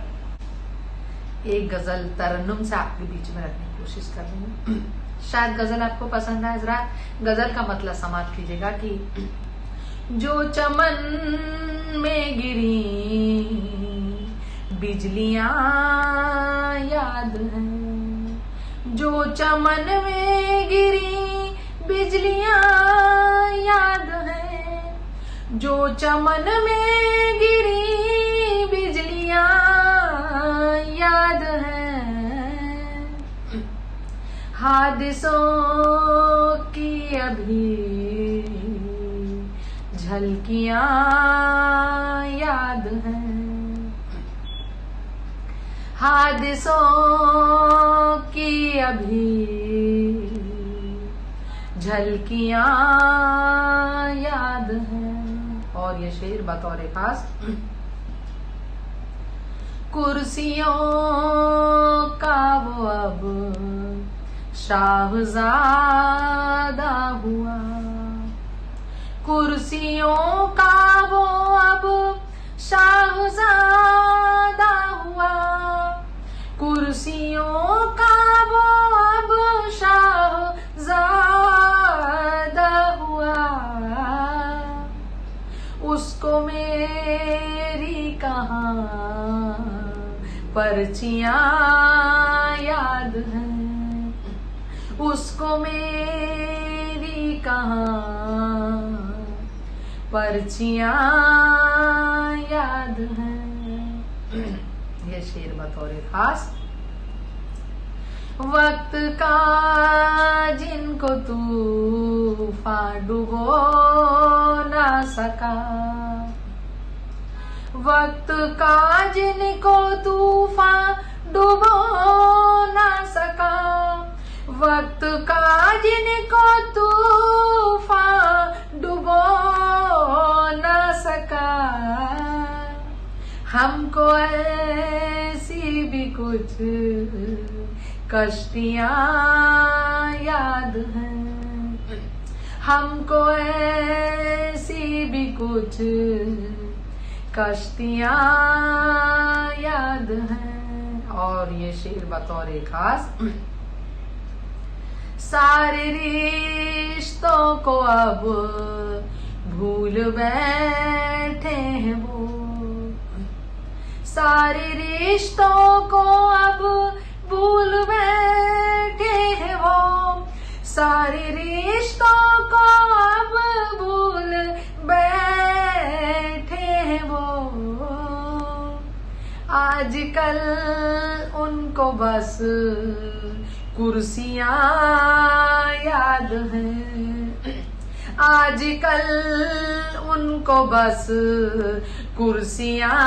एक गजल तरन्नुम से आपके बीच में रखने की कोशिश कर रही हूँ, शायद गजल आपको पसंद आए हजरात। गजल का मतलब समाप्त कीजिएगा कि जो चमन में गिरी बिजलियां याद हैं, जो चमन में गिरी बिजलियां याद हैं, जो चमन में गिरी बिजलियां याद हैं, हादसों की अभी झलकियां याद हैं, हादसों की अभी झलकियां याद हैं। और ये शेर बतौर खास, कुर्सियों का वो अब शाहजादा हुआ, कुर्सियों का वो अब शाहजादा हुआ, कुर्सियों का वो अब शाहजादा हुआ, उसको मेरी कहाँ पर्चियां याद हैं, उसको मेरी कहाँ पर्चियां याद हैं। ये शेर बतौर खास, वक्त का जिनको तूफान डुबो ना सका, वक्त का जिनको तूफान डुबो ना सका, वक्त का जिनको तूफान डुबो ना सका, हमको ऐसी भी कुछ कश्तियां याद हैं, हमको ऐसी भी कुछ कश्तियां याद हैं। और ये शेर बतौर खास, सारे रिश्तों को अब भूल बैठे हैं वो, सारे रिश्तों को अब भूल बैठे हैं वो, सारे रिश्तों को अब भूल बैठे हैं वो, आजकल उनको बस कुर्सियां याद हैं, आजकल उनको बस कुर्सियां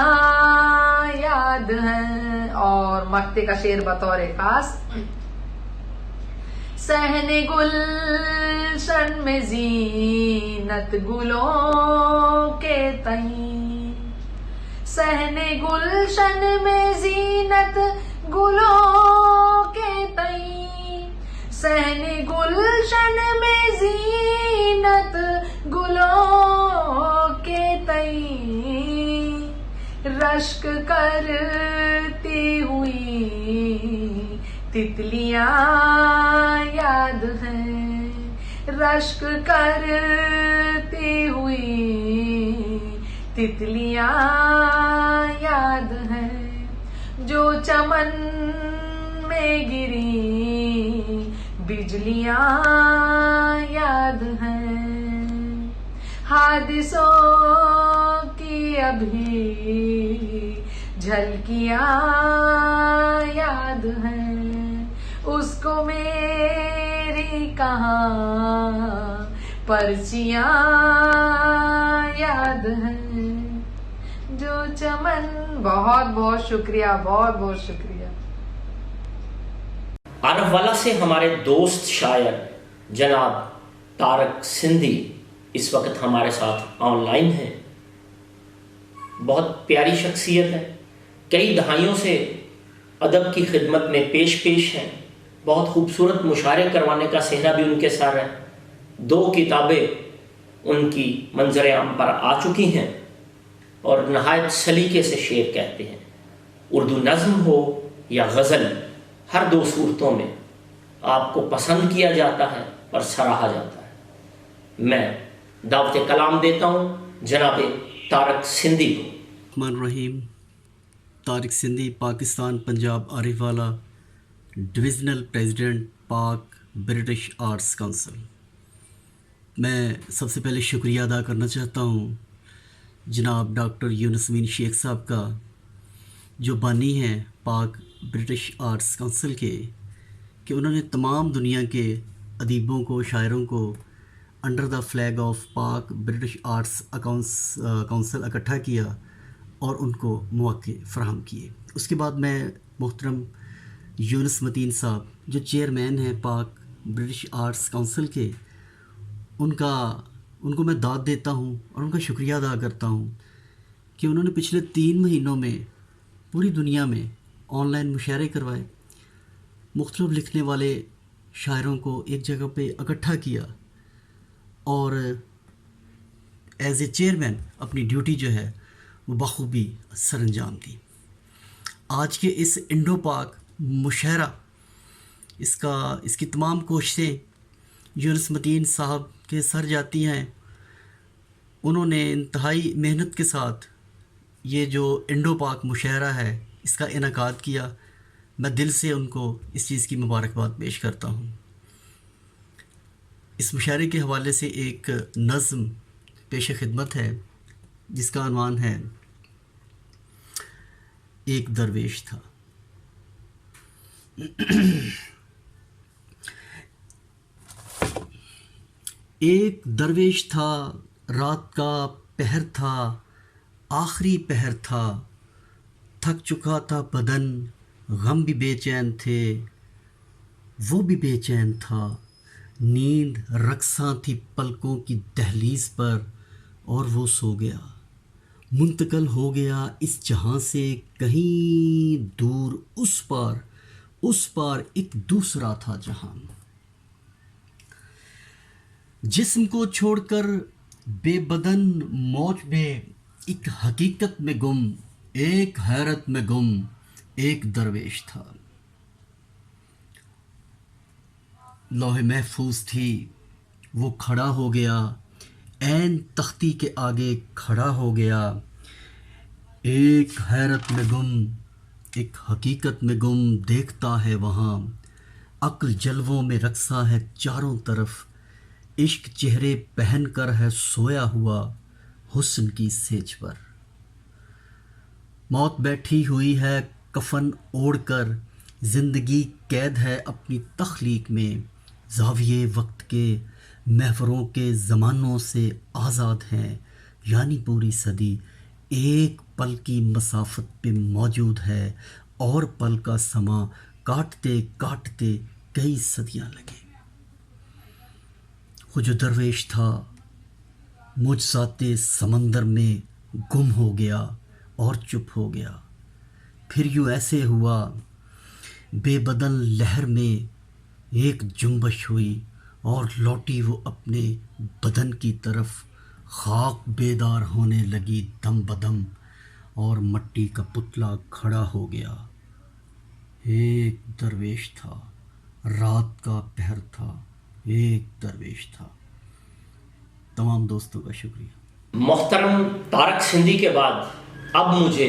याद हैं। और मक्ते का शेर बतौर खास, सहने गुलशन में जीनत गुलों के तई, सहने गुलशन में जीनत गुलों के तई, सहने गुलशन में जीनत गुलों के तई, रश्क करती हुई तितलियां याद हैं, रश्क करती हुई तितलियां याद हैं, जो चमन में गिरी बिजलियां याद हैं, हादिसों की अभी झलकियां याद हैं, उसको मेरी कहाँ पर्चियां याद हैं, जो चमन। बहुत बहुत शुक्रिया, बहुत बहुत शुक्रिया। आरफवाला से हमारे दोस्त शायर जनाब तारक सिंधी इस वक्त हमारे साथ ऑनलाइन हैं। बहुत प्यारी शख्सियत है, कई दहाइयों से अदब की खिदमत में पेश हैं। बहुत खूबसूरत मुशायरे करवाने का सेहरा भी उनके साथ है। 2 किताबें उनकी मंजर आम पर आ चुकी हैं और नहायत सलीके से शेर कहते हैं। उर्दू नज़्म हो या गज़ल, हर 2 सूरतों में आपको पसंद किया जाता है और सराहा जाता है। मैं दावत कलाम देता हूँ जनाब तारक सिंधी को। रहीम तारिक सिंधी, पाकिस्तान पंजाब आरिफवाला, डिविज़नल प्रेसिडेंट पाक ब्रिटिश आर्ट्स काउंसिल। मैं सबसे पहले शुक्रिया अदा करना चाहता हूँ जनाब डॉक्टर यूनुस अमीन शेख साहब का, जो बानी हैं पाक ब्रिटिश आर्ट्स काउंसिल के, कि उन्होंने तमाम दुनिया के अदीबों को, शायरों को अंडर द फ्लैग ऑफ पाक ब्रिटिश आर्ट्स काउंसिल इकट्ठा किया और उनको मौके फराहम किए। उसके बाद मैं मोहतरम यूनुस मतीन साहब, जो चेयरमैन हैं पाक ब्रिटिश आर्ट्स काउंसिल के, उनको मैं दाद देता हूँ और उनका शुक्रिया अदा करता हूँ कि उन्होंने पिछले 3 महीनों में पूरी दुनिया में ऑनलाइन मुशायरे करवाए, मुख्तलिफ लिखने वाले शायरों को एक जगह पे इकट्ठा किया और एज ए चेयरमैन अपनी ड्यूटी जो है वो बखूबी सरअंजाम दी। आज के इस इंडो पाक मुशायरा, इसकी तमाम कोशिशें यूनुस मतीन साहब के सर जाती हैं। उन्होंने इंतहाई मेहनत के साथ ये जो इंडो पाक मुशायरा है इसका इनेकाद किया। मैं दिल से उनको इस चीज़ की मुबारकबाद पेश करता हूँ। इस मुशायरे के हवाले से एक नज़्म पेश खिदमत है जिसका अनवान है एक दरवेश था। एक दरवेश था, रात का पहर था, आखिरी पहर था, थक चुका था बदन, गम भी बेचैन थे, वो भी बेचैन था, नींद रक्सा थी पलकों की दहलीज पर और वो सो गया, मुंतकिल हो गया इस जहां से कहीं दूर, उस पार एक दूसरा था जहां। जिस्म को छोड़कर बेबदन मौज में एक हकीकत में गुम, एक हैरत में गुम एक दरवेश था। लौहे महफूज थी वो खड़ा हो गया, ऐन तख्ती के आगे खड़ा हो गया, एक हैरत में गुम एक हकीकत में गुम देखता है वहाँ, अक्ल जलवों में रक्सा है चारों तरफ, इश्क चेहरे पहन कर है सोया हुआ हुस्न की सेज पर। मौत बैठी हुई है कफन ओढ़कर, जिंदगी कैद है अपनी तख्लीक में, ज़ाविये वक्त के महफरों के ज़मानों से आज़ाद हैं, यानी पूरी सदी एक पल की मसाफत पे मौजूद है और पल का समा काटते काटते कई सदियां लगे। वो जो दरवेश था मुझसाते समंदर में गुम हो गया और चुप हो गया, फिर यूँ ऐसे हुआ बेबदन लहर में एक जुम्बश हुई और लौटी वो अपने बदन की तरफ, खाक बेदार होने लगी दम बदम और मट्टी का पुतला खड़ा हो गया। एक दरवेश था, रात का पहर था, एक दरवेश था। तमाम दोस्तों का शुक्रिया। मोहतरम तारक सिंधी के बाद अब मुझे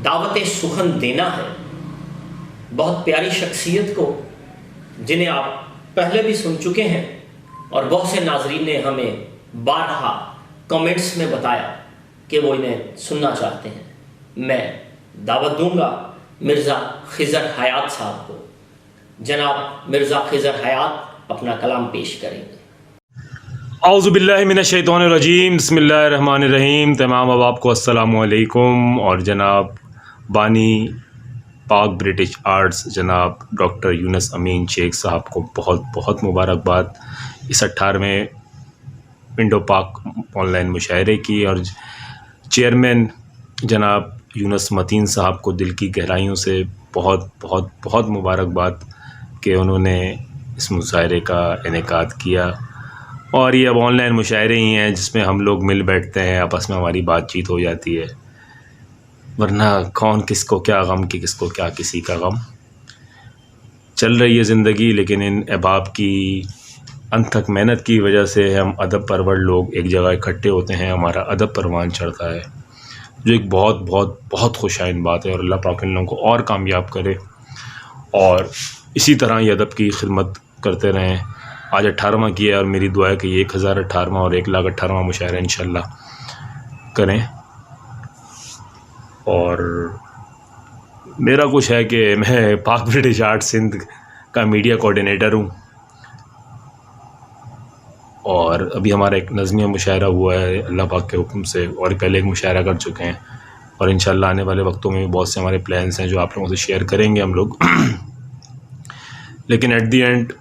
दावत सुखन देना है बहुत प्यारी शख्सियत को, जिन्हें आप पहले भी सुन चुके हैं और बहुत से नाजरीन ने हमें बारहा कमेंट्स में बताया कि वो इन्हें सुनना चाहते हैं। मैं दावत दूंगा मिर्ज़ा खिज़र हयात साहब को। जनाब मिर्ज़ा खिज़र हयात अपना कलाम पेश करेंगे। औज़ुबिल्लाहि मिनश्शैतानिर्रजीम, बिस्मिल्लाहिर्रहमानिर्रहीम। तमाम अब आपको अस्सलामु अलैकुम। और जनाब बानी पाक ब्रिटिश आर्ट्स जनाब डॉक्टर यूनुस अमीन शेख साहब को बहुत बहुत मुबारकबाद इस 18वें इंडो पाक ऑनलाइन मुशायरे की, और चेयरमैन जनाब यूनुस मतीन साहब को दिल की गहराइयों से बहुत बहुत बहुत मुबारकबाद कि उन्होंने इस मुशायरे का इनेकाद किया। और ये अब ऑनलाइन मुशायरे ही हैं जिसमें हम लोग मिल बैठते हैं, आपस में हमारी बातचीत हो जाती है, वरना कौन किसको क्या गम की, किसको क्या किसी का गम। चल रही है ज़िंदगी, लेकिन इन अहबाब की अनथक मेहनत की वजह से हम अदब परवर लोग एक जगह इकट्ठे होते हैं, हमारा अदब परवान चढ़ता है, जो एक बहुत बहुत बहुत खुशाइन बात है। और अल्लाह पाक इन लोगों को और कामयाब करे और इसी तरह ये अदब की खिदमत करते रहें। आज 18वां किया है और मेरी दुआ है कि ये 1018वां और 1,18वां मुशायरा इंशाल्लाह करें। और मेरा कुछ है कि मैं पाक ब्रिटिश आर्ट सिंध का मीडिया कोऑर्डिनेटर हूँ, और अभी हमारा एक नज़मिया मुशायरा हुआ है अल्लाह पाक के हुक्म से, और पहले एक मुशायरा कर चुके हैं, और इंशाल्लाह आने वाले वक्तों में भी बहुत से हमारे प्लान्स हैं जो आप लोगों से शेयर करेंगे हम लोग। लेकिन एट दी एंड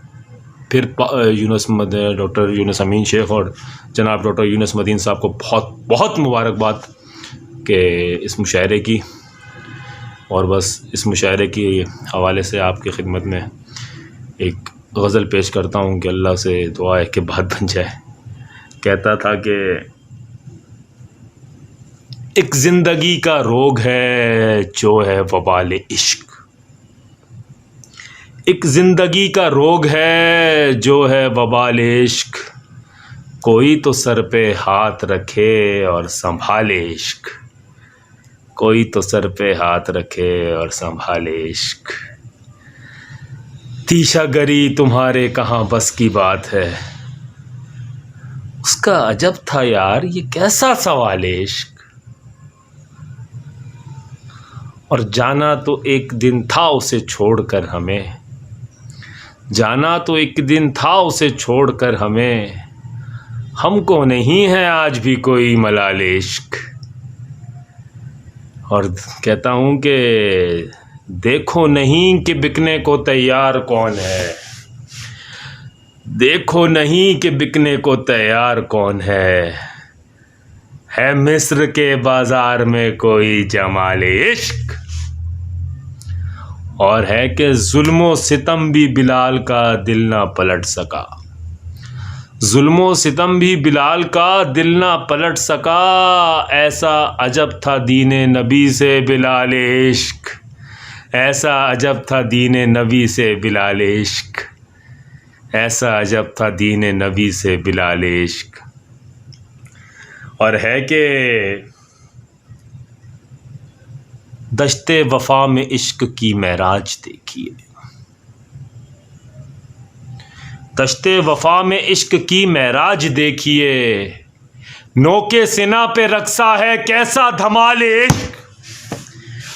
फिर डॉक्टर यूनुस अमीन शेख और जनाब डॉक्टर यूनुस मदीन साहब को बहुत बहुत मुबारकबाद के इस मुशायरे की, और बस इस मुशायरे के हवाले से आपकी खिदमत में एक गज़ल पेश करता हूँ कि अल्लाह से दुआ है कि बात बन जाए। कहता था कि एक ज़िंदगी का रोग है जो है वबाल इश्क, एक ज़िंदगी का रोग है जो है वबाल इश्क, कोई तो सर पे हाथ रखे और संभाले इश्क, कोई तो सर पे हाथ रखे और संभाले इश्क। तीशागरी तुम्हारे कहाँ बस की बात है, उसका अजब था यार ये कैसा सवाल है इश्क। और जाना तो एक दिन था उसे छोड़कर हमें, जाना तो एक दिन था उसे छोड़कर हमें, हमको नहीं है आज भी कोई मलाल इश्क। और कहता हूँ कि देखो नहीं कि बिकने को तैयार कौन है, देखो नहीं कि बिकने को तैयार कौन है मिस्र के बाजार में कोई जमाल इश्क। और है कि जुल्मो सितम भी बिलाल का दिल ना पलट सका, जुल्मो सितम भी बिलाल का दिल ना पलट सका, ऐसा अजब था दीने नबी से बिलाल इश्क, ऐसा अजब था दीने नबी से बिलाल इश्क, ऐसा अजब था दीने नबी से बिलाल इश्क। और है कि दश्ते वफा में इश्क की महराज देखिए, दश्ते वफा में इश्क की महराज देखिए, नोके सिना पे रक्सा है कैसा धमाल इश्क,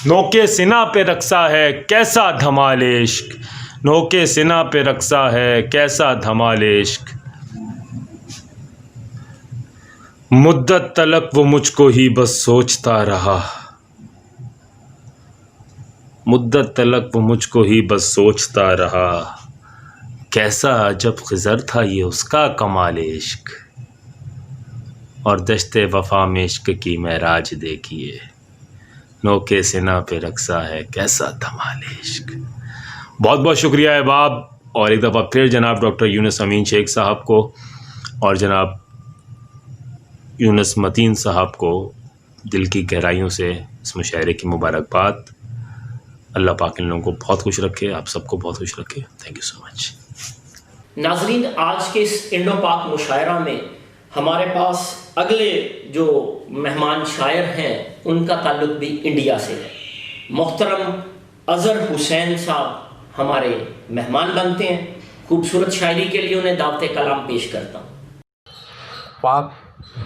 नोके सिना पे रक्सा है कैसा धमाल इश्क, नोके सिना पे रक्सा है कैसा धमाल इश्क। मुद्दत तलक वो मुझको ही बस सोचता रहा, मुद्दत तलक वो मुझको ही बस सोचता रहा, कैसा अजब खिज़र था ये उसका कमाल इश्क। और दश्ते वफा में इश्क की महराज देखिए, नोके सिना पे रक्सा है कैसा धमाल इश्क। बहुत बहुत शुक्रिया अहबाब, और एक दफ़ा फिर जनाब डॉक्टर यूनुस अमीन शेख साहब को और जनाब यूनुस मतीन साहब को दिल की गहराइयों से इस मुशायरे की मुबारकबाद। अल्लाह पाक इन लोगों को बहुत खुश रखे, आप सबको बहुत खुश रखे। Thank you so much. नाजरीन, आज के इस इंडो पाक मुशायरा में हमारे पास अगले जो मेहमान शायर हैं उनका ताल्लुक भी इंडिया से है। मोहतरम अज़हर हुसैन साहब हमारे मेहमान बनते हैं। खूबसूरत शायरी के लिए उन्हें दावत कलाम पेश करता हूँ। पाक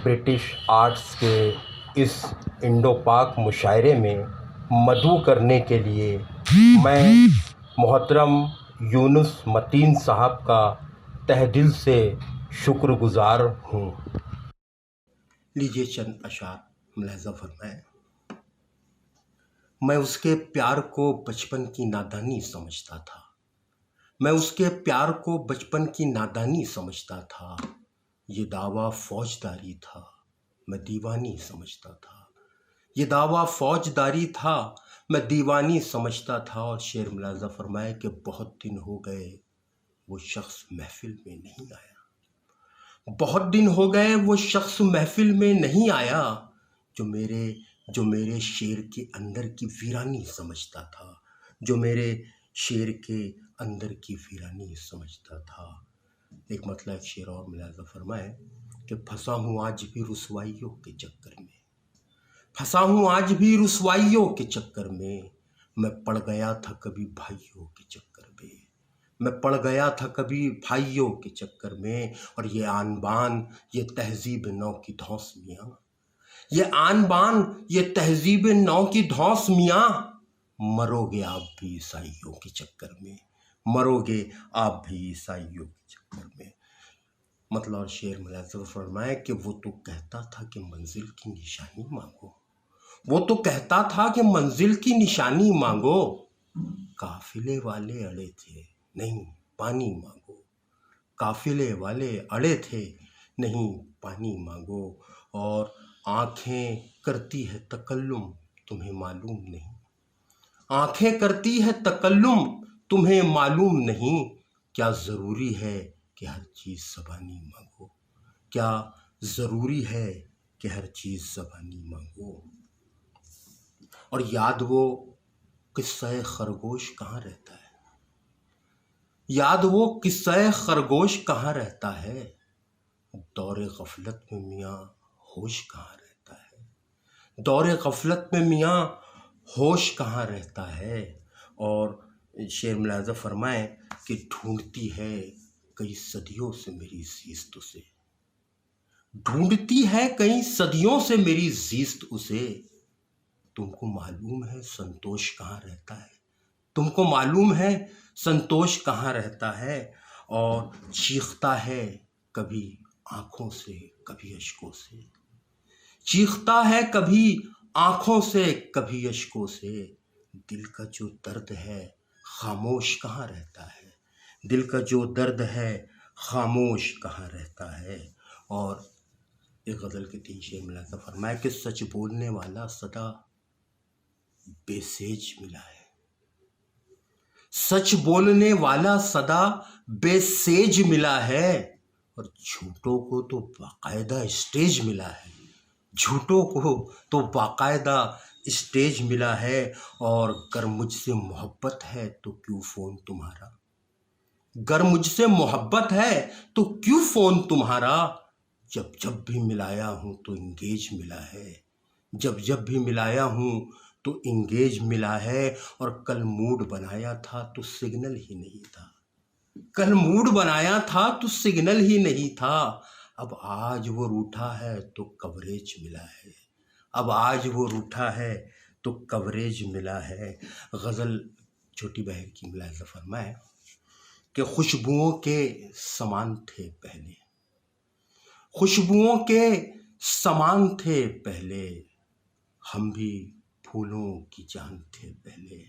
ब्रिटिश आर्ट्स के इस इंडो पाक मुशायरे में मदऊ करने के लिए मैं मोहतरम यूनुस मतीन साहब का तहे दिल से शुक्रगुजार हूँ। लीजिए चंद अशार मुलाहज़ा फरमाएं। मैं उसके प्यार को बचपन की नादानी समझता था, मैं उसके प्यार को बचपन की नादानी समझता था, ये दावा फौजदारी था मैं दीवानी समझता था, ये दावा फौजदारी था मैं दीवानी समझता था। और शेर मुलाहज़ा फरमाए कि बहुत दिन हो गए वो शख्स महफिल में नहीं आया, बहुत दिन हो गए वो शख्स महफिल में नहीं आया, जो मेरे शेर के अंदर की वीरानी समझता था, जो मेरे शेर के अंदर की वीरानी समझता था। एक मतलब शेर और मुलाहज़ा फरमाए कि फंसा हूँ आज भी रुसवाइयों के चक्कर में, फंसा हूँ आज भी रुसवाइयों के चक्कर में, मैं पड़ गया था कभी भाइयों के चक्कर में, मैं पड़ गया था कभी भाइयों के चक्कर में। और ये आन बान ये तहजीब नौ की धौंस मियाँ, ये आन बान, ये तहजीब नौ की धौंस मियाँ, मरोगे आप भी ईसाइयों के चक्कर में, मरोगे आप भी ईसाइयों के चक्कर में। मतलब और शेर मुलाज़म फरमाए कि वो तो कहता था कि मंजिल की निशानी मांगो, वो तो कहता था कि मंजिल की निशानी मांगो, काफिले वाले अड़े थे नहीं पानी मांगो, काफिले वाले अड़े थे नहीं पानी मांगो, और आंखें करती है तकल्लुम तुम्हें मालूम नहीं, आंखें करती है तकल्लुम तुम्हें मालूम नहीं, क्या ज़रूरी है कि हर चीज़ ज़बानी मांगो, क्या ज़रूरी है कि हर चीज़ ज़बानी मांगो। और याद वो किस्सा खरगोश कहाँ रहता है, याद वो किस्सा खरगोश कहाँ रहता है, दौरे गफलत में मियाँ होश कहाँ रहता है, दौरे गफलत में मियाँ होश कहाँ रहता है। और शेर मुलाज़ा फरमाए कि ढूंढती है कई सदियों से मेरी ज़ीस्त उसे, ढूंढती है कई सदियों से मेरी ज़ीस्त उसे, तुमको मालूम है संतोष कहाँ रहता है, तुमको मालूम है संतोष कहाँ रहता है। और चीखता है कभी आँखों से कभी अश्कों से, चीखता है कभी आँखों से कभी अश्कों से, दिल का जो दर्द है खामोश कहाँ रहता है, दिल का जो दर्द है खामोश कहाँ रहता है। और एक गज़ल के 3 शेर मिलाकर फरमाया कि सच बोलने वाला सदा बेसेज मिला है, सच बोलने वाला सदा बेसेज मिला है, और झूठों को तो बाकायदा स्टेज मिला है, झूठों को तो बाकायदा स्टेज मिला है। और गर मुझसे मोहब्बत है तो क्यों फ़ोन तुम्हारा, गर मुझसे मोहब्बत है तो क्यों फ़ोन तुम्हारा, जब जब भी मिलाया हूँ तो इंगेज मिला है, जब जब भी मिलाया हूँ तो इंगेज मिला है। और कल मूड बनाया था तो सिग्नल ही नहीं था, कल मूड बनाया था तो सिग्नल ही नहीं था, अब आज वो रूठा है तो कवरेज मिला है, अब आज वो रूठा है तो कवरेज मिला है। गज़ल छोटी बहन की मुलाज़ा फरमाए कि खुशबुओं के समान थे पहले, खुशबुओं के समान थे पहले, हम भी फूलों की जान थे पहले,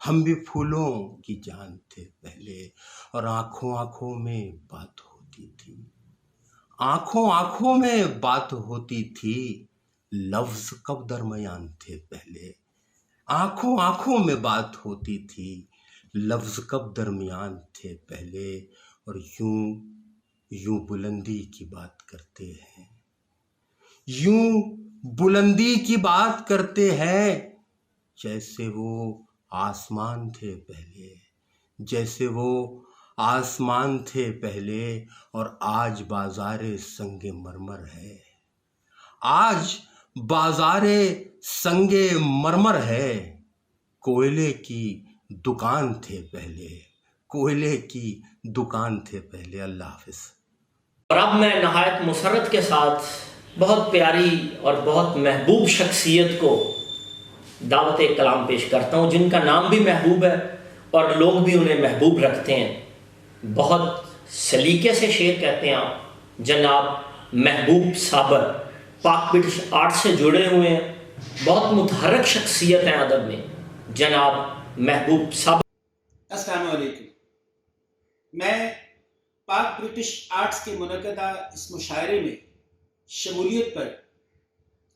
हम भी फूलों की जान थे पहले। और आँखों आँखों में बात होती थी, आँखों आँखों में बात होती थी, लफ्ज़ कब दरमियान थे पहले, आँखों आँखों में बात होती थी, लफ्ज़ कब दरमियान थे पहले। और यूं यूं बुलंदी की बात करते हैं, यूं बुलंदी की बात करते हैं, जैसे वो आसमान थे पहले, जैसे वो आसमान थे पहले। और आज बाज़ारे संगे मरमर है, आज बाज़ारे संगे मरमर है, कोयले की दुकान थे पहले, कोयले की दुकान थे पहले। अल्लाह हाफ़िज़। और अब मैं नहायत मुसरत के साथ बहुत प्यारी और बहुत महबूब शख्सियत को दावत कलाम पेश करता हूँ, जिनका नाम भी महबूब है और लोग भी उन्हें महबूब रखते हैं। बहुत सलीके से शेर कहते हैं आप, जनाब महबूब साबर, पाक ब्रिटिश आर्ट से जुड़े हुए हैं, बहुत मुतहरक शख्सियत हैं अदब में, जनाब महबूब साबर। अस्सलाम वालेकुम। मैं पाक ब्रिटिश आर्ट्स के मुनक़दा इस मुशायरे में शमूलियत पर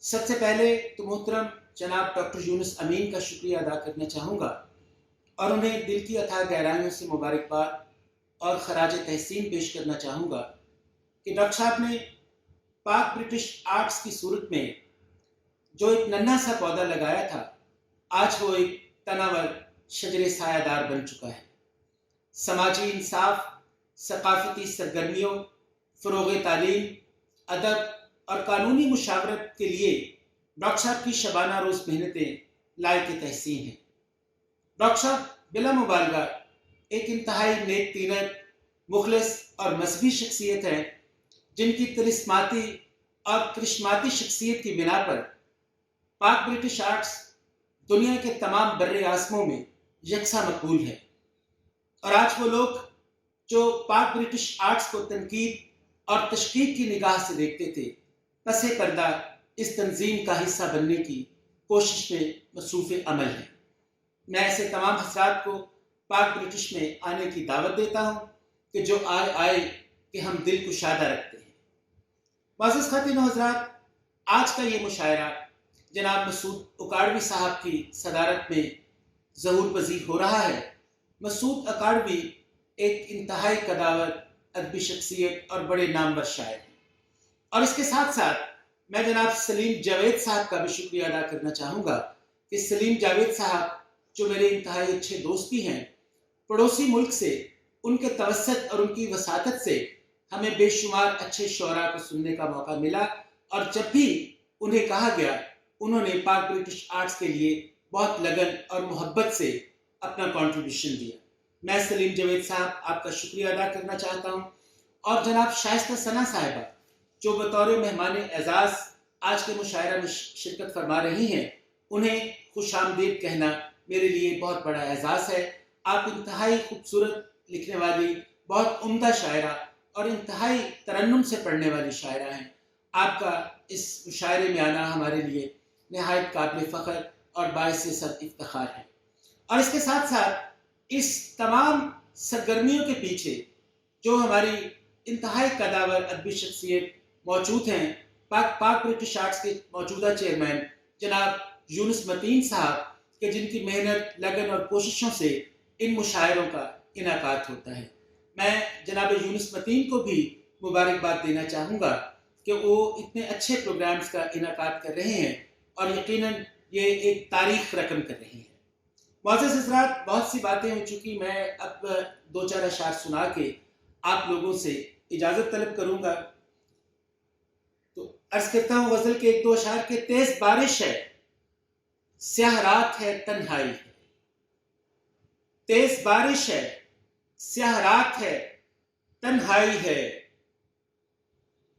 सबसे पहले तो मोहतरम जनाब डॉक्टर यूनुस अमीन का शुक्रिया अदा करना चाहूँगा और उन्हें दिल की अथाह गहराइयों से मुबारकबाद और खराज तहसीन पेश करना चाहूँगा कि डॉक्टर साहब ने पाक ब्रिटिश आर्ट्स की सूरत में जो एक नन्हा सा पौधा लगाया था, आज वो एक तनावर शजरे सायादार बन चुका है। समाजी इंसाफ, सकाफती सरगर्मियों, फ़रोग़ तालीम, अदब और कानूनी मुशावरत के लिए डॉक्टर साहब की शबाना रोज़ मेहनतें लायक तहसीन हैं। डॉक्टर साहब बिला मुबालगा एक इंतहाई नेक तीनत, मुखलिस और मजहबी शख्सियत है, जिनकी तिलिस्माती और करिश्माती शख्सियत की बिना पर पाक ब्रिटिश आर्ट्स दुनिया के तमाम बर्रे आज़मों में यकसा मकबूल है। और आज वो लोग जो पाक ब्रिटिश आर्ट्स को तनकीद और तशकीक की निगाह से देखते थे, पसे पर्दा इस तंजीम का हिस्सा बनने की कोशिश में मसरूफ़ अमल है। मैं ऐसे तमाम हज़रात को पाक ब्रिटिश में आने की दावत देता हूँ कि जो आए कि हम दिल कुशादा रखते हैं। मुअज़्ज़िज़ ख़वातीन व हज़रात, आज का ये मुशायरा जनाब मसूद उकाड़वी साहब की सदारत में ज़हूर पज़ीर हो रहा है। मसूद उकाड़वी एक इंतहाई कदावर अदबी शख्सियत और बड़े नामवर शायर हैं। और इसके साथ साथ मैं जनाब सलीम जावेद साहब का भी शुक्रिया अदा करना चाहूँगा कि सलीम जावेद साहब जो मेरे इंतहाई अच्छे दोस्त भी हैं, पड़ोसी मुल्क से उनके तवस्सुत और उनकी वसातत से हमें बेशुमार अच्छे शोरा को सुनने का मौका मिला। और जब भी उन्हें कहा गया, उन्होंने पाक ब्रिटिश आर्ट्स के लिए बहुत लगन और मोहब्बत से अपना कंट्रीब्यूशन दिया। मैं सलीम जावेद साहब आपका शुक्रिया अदा करना चाहता हूँ। और जनाब शाइस्ता सना साहिबा जो बतौर मेहमान एजाज़ आज के मुशायरा में शिरकत फरमा रही हैं, उन्हें खुश आमदीद कहना मेरे लिए बहुत बड़ा एजाज़ है। आप इंतहाई खूबसूरत लिखने वाली, बहुत उम्दा शायरा और इंतहाई तरन्नुम से पढ़ने वाली शायरा हैं। आपका इस मुशायरे में आना हमारे लिए नहायत काबिल फ़ख्र और बाइस सद इफ्तिखार है। और इसके साथ साथ इस तमाम सरगर्मियों के पीछे जो हमारी इंतहाई कदावर अदबी शख्सियत मौजूद हैं, पाक ब्रिटिश आर्ट्स के मौजूदा चेयरमैन जनाब यूनुस मतीन साहब के, जिनकी मेहनत, लगन और कोशिशों से इन मुशायरों का इनाकात होता है। मैं जनाब यूनुस मतीन को भी मुबारकबाद देना चाहूँगा कि वो इतने अच्छे प्रोग्राम्स का इनाकात कर रहे हैं और यकीनन ये एक तारीख रकम कर रही है। मुअज़्ज़िज़ हज़रात, बहुत सी बातें हो चुकी, मैं अब 2-4 अशार सुना के आप लोगों से इजाज़त तलब करूँगा। तो अर्ज़ करता हूँ गज़ल के 1-2 अशार के। तेज़ बारिश है, स्याह रात है, तन्हाई है। तेज़ बारिश है, स्याह रात है, तन्हाई है।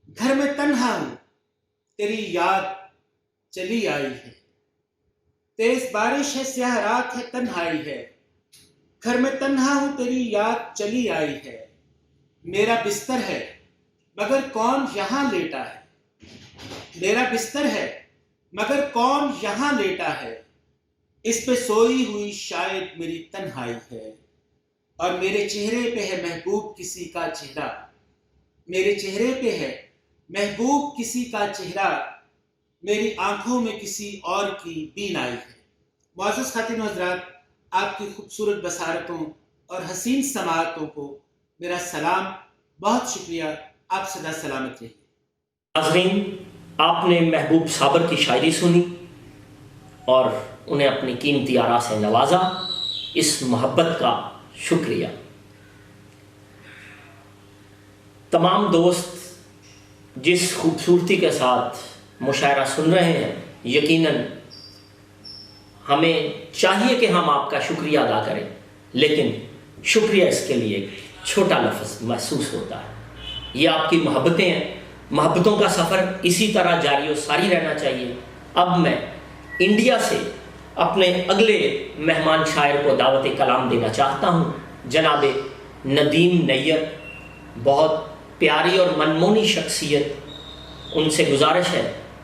घर में तन्हा हूँ, तेरी याद चली आई है। तेज़ बारिश है, स्याह रात है, तन्हाई है। घर में तन्हा हूँ, तेरी याद चली आई है। मेरा बिस्तर है, मगर कौन यहाँ लेटा है। मेरा बिस्तर है, मगर कौन यहाँ लेटा है। इस पे सोई हुई शायद मेरी तन्हाई है। और मेरे चेहरे पे है महबूब किसी का चेहरा। मेरे चेहरे पे है महबूब किसी का चेहरा। मेरी आंखों में किसी और की बीनाई है। मुअज़्ज़िज़ ख़वातीन व हज़रात, आपकी खूबसूरत बसारतों और हसीन समाअतों को मेरा सलाम, बहुत शुक्रिया। आप सदा सलामत रहिए। नाज़रीन, आपने महबूब साबर की शायरी सुनी और उन्हें अपनी कीमती आरा से नवाजा। इस मोहब्बत का शुक्रिया। तमाम दोस्त जिस खूबसूरती के साथ मुशायरा सुन रहे हैं, यकीनन हमें चाहिए कि हम आपका शुक्रिया अदा करें, लेकिन शुक्रिया इसके लिए छोटा लफ्ज़ महसूस होता है। ये आपकी मोहब्बतें हैं, मोहब्बतों का सफ़र इसी तरह जारी और सारी रहना चाहिए। अब मैं इंडिया से अपने अगले मेहमान शायर को दावत कलाम देना चाहता हूँ। जनाब नदीम नैयर, बहुत प्यारी और मनमोहनी शख्सियत, उनसे गुजारिश है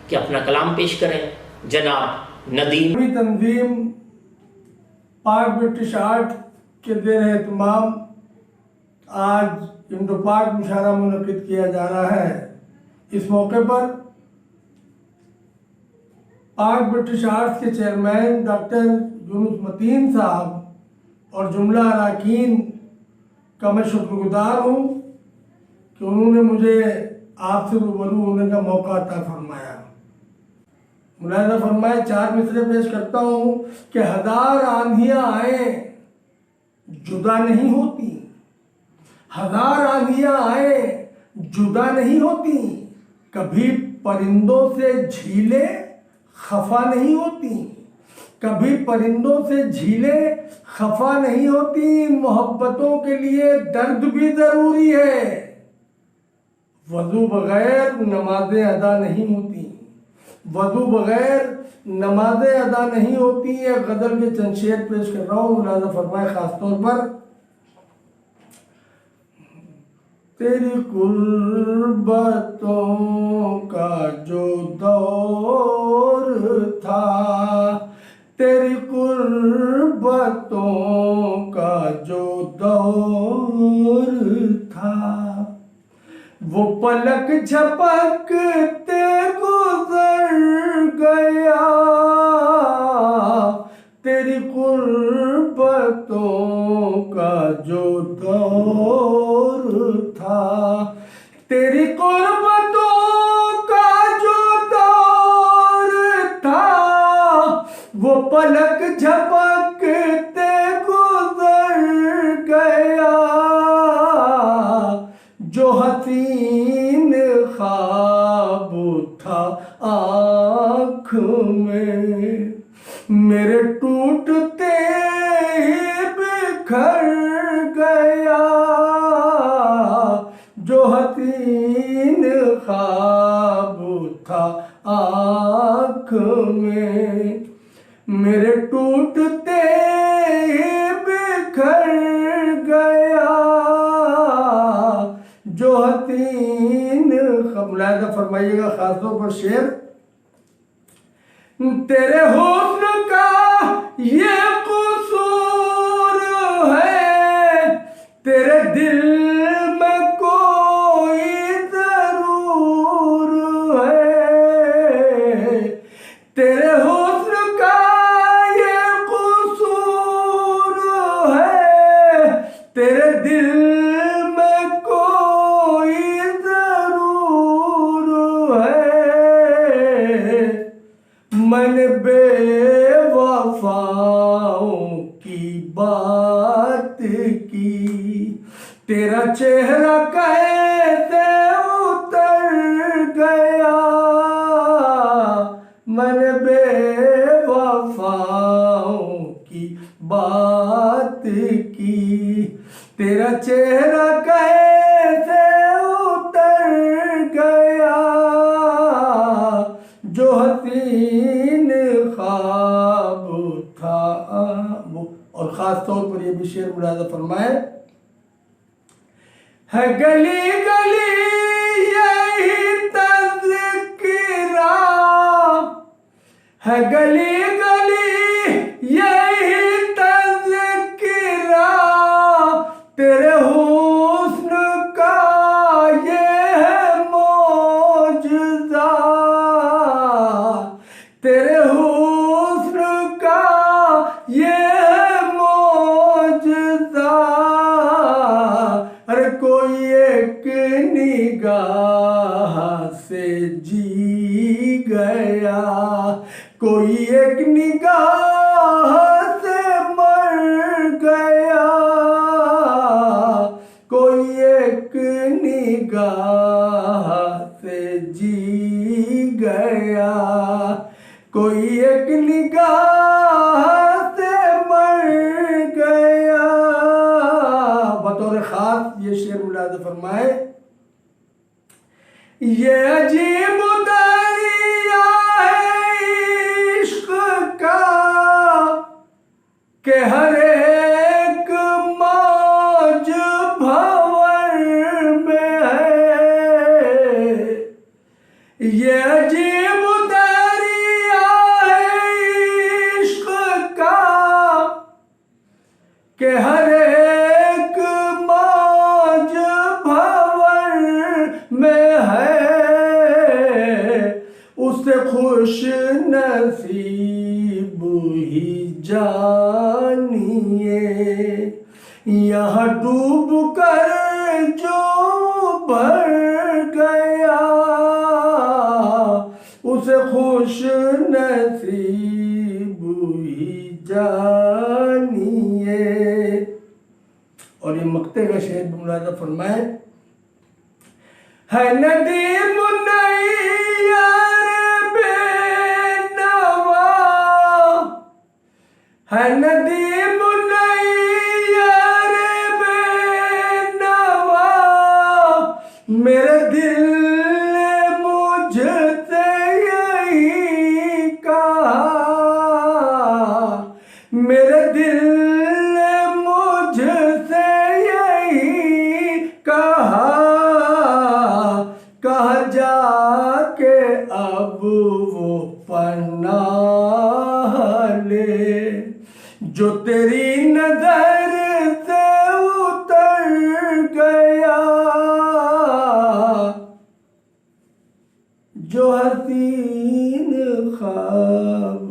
कि अपना कलाम पेश करें। जनाब नदीम। पूरी तंजीम पाक ब्रिटिश आर्ट के ज़ेर एहतमाम आज इंडो पाक मुशायरा मुनक़िद किया जा रहा है। इस मौके पर पाक ब्रिटिश आर्ट्स के चेयरमैन डॉक्टर यूनुस मतीन साहब और जुमला अरकान का मैं शुक्रगुजार हूँ कि उन्होंने मुझे आपसे रूबरू होने का मौका अता फरमाया। मुलाहिज़ा फरमाए, 4 मिसरे पेश करता हूँ कि 1000 आंधियाँ आए जुदा नहीं होती। 1000 आंधियाँ आए जुदा नहीं होती। कभी परिंदों से झीलें खफा नहीं होती। कभी परिंदों से झीलें खफा नहीं होती। मोहब्बतों के लिए दर्द भी ज़रूरी है, वजू बगैर नमाजें अदा नहीं होती, वजू बगैर नमाजें अदा नहीं होती। ये गज़ल के चंद शेर पेश कर रहा हूँ, मुलाज़ा फरमाए ख़ास तौर पर। तेरी कुर्बतों का जो दौर था, तेरी कुर्बतों का जो दौर था, वो पलक झपकते गुजर गया। तेरी कुर्बतों का जो दौर था, तेरी कुर्बतों का जो दौर था, वो पलक झपकते गुजर गया। जो हसीन ख्वाब था आँख में, मेरे टूटते ही बिखर गया। जो हसीन ख्वाब था आँख में, मेरे टूटते ही बिखर गया। जो हसीन, मुलाहिजा फरमाइएगा खास तौर पर शेर। तेरे हुस्न का ये कसूर है, तेरे दिल में कोई जरूर है। तेरे हुस्न का ये कसूर है, तेरे दिल में कोई जरूर है। मैंने बेवफाओं की बात की, तेरा चेहरा कैसे उतर गया। मैंने बेवफाओं की बात की, तेरा चेहरा कैसे उतर गया। जो हसीन ख्वाब था वो, और ख़ास तौर पर ये भी शेर मुलाज़ा फरमाए। है गली गली यही तज़किरा, है गली गली यही तज़किरा। तेरे हुस्न का ये है मौजज़ा, तेरे हुस्न का ये है मौजज़ा। अरे कोई एक निगाह से जी गया, कोई एक निगाह से मर गया। कोई एक निगाह से जी गया, कोई एक निगाह से मर गया। बतौर खास ये शेर मुलाज़ा फरमाए। ये अजीब दरिया है इश्क का, के हर एक मौज भंवर में है। ये अजीब दरिया है इश्क का, के हर एक मौज भंवर में है। उससे खुश नसीब ही जानिए, यहाँ डूब कर जो भर गया। उसे खुश नसीब ही जानिए। और ये मक्ते का शेर मुलाज़ा फरमाए। है नदीम नैया बेनवा, है नदीम नैया बेनवा। मेरे दिल कहाँ जाके अब वो पनाह ले जो तेरी नजर से उतर गया, जो हसीन ख्वाब।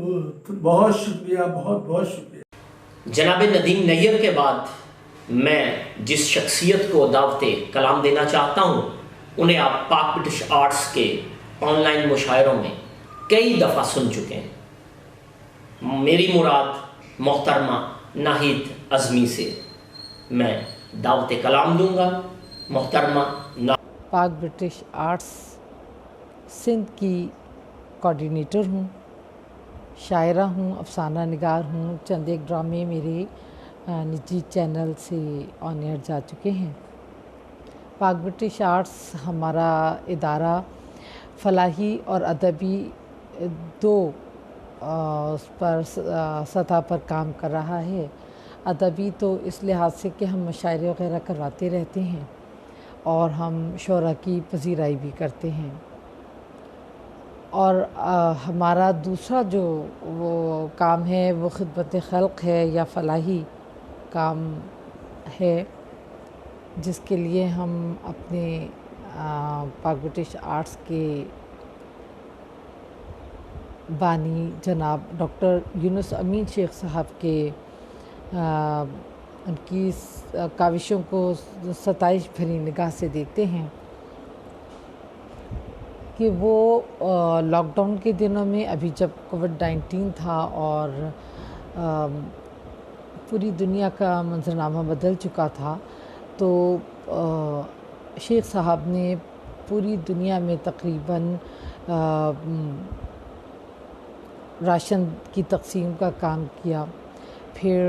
बहुत शुक्रिया, बहुत बहुत शुक्रिया। जनाब नदीम नैयर के बाद मैं जिस शख्सियत को दावते कलाम देना चाहता हूँ उन्हें आप पाक ब्रिटिश आर्ट्स के ऑनलाइन मुशायरों में कई दफ़ा सुन चुके हैं। मेरी मुराद मोहतरमा नाहिद अज़मी से मैं दावते कलाम दूंगा। मोहतरमा पाक ब्रिटिश आर्ट्स सिंध की कोऑर्डिनेटर हूँ, शायरा हूँ, अफसाना निगार हूँ। चंद एक ड्रामे मेरे निजी चैनल से ऑन एयर जा चुके हैं। पाक ब्रिटिश आर्ट्स हमारा इदारा फलाही और अदबी दो पर सतह पर काम कर रहा है। अदबी तो इस लिहाज से कि हम मुशायरे वगैरह करवाते रहते हैं और हम शोरा की पजीराई भी करते हैं। और हमारा दूसरा जो वो काम है वो खिदमत खल्क़ है या फलाही काम है, जिसके लिए हम अपने पाक ब्रिटिश आर्ट्स के बानी जनाब डॉक्टर यूनुस अमीन शेख साहब के उनकी काविशों को सताइश भरी निगाह से देखते हैं कि वो लॉकडाउन के दिनों में, अभी जब कोविड-19 था और पूरी दुनिया का मंजरनामा बदल चुका था, तो शेख साहब ने पूरी दुनिया में तकरीबन राशन की तकसीम का काम किया। फिर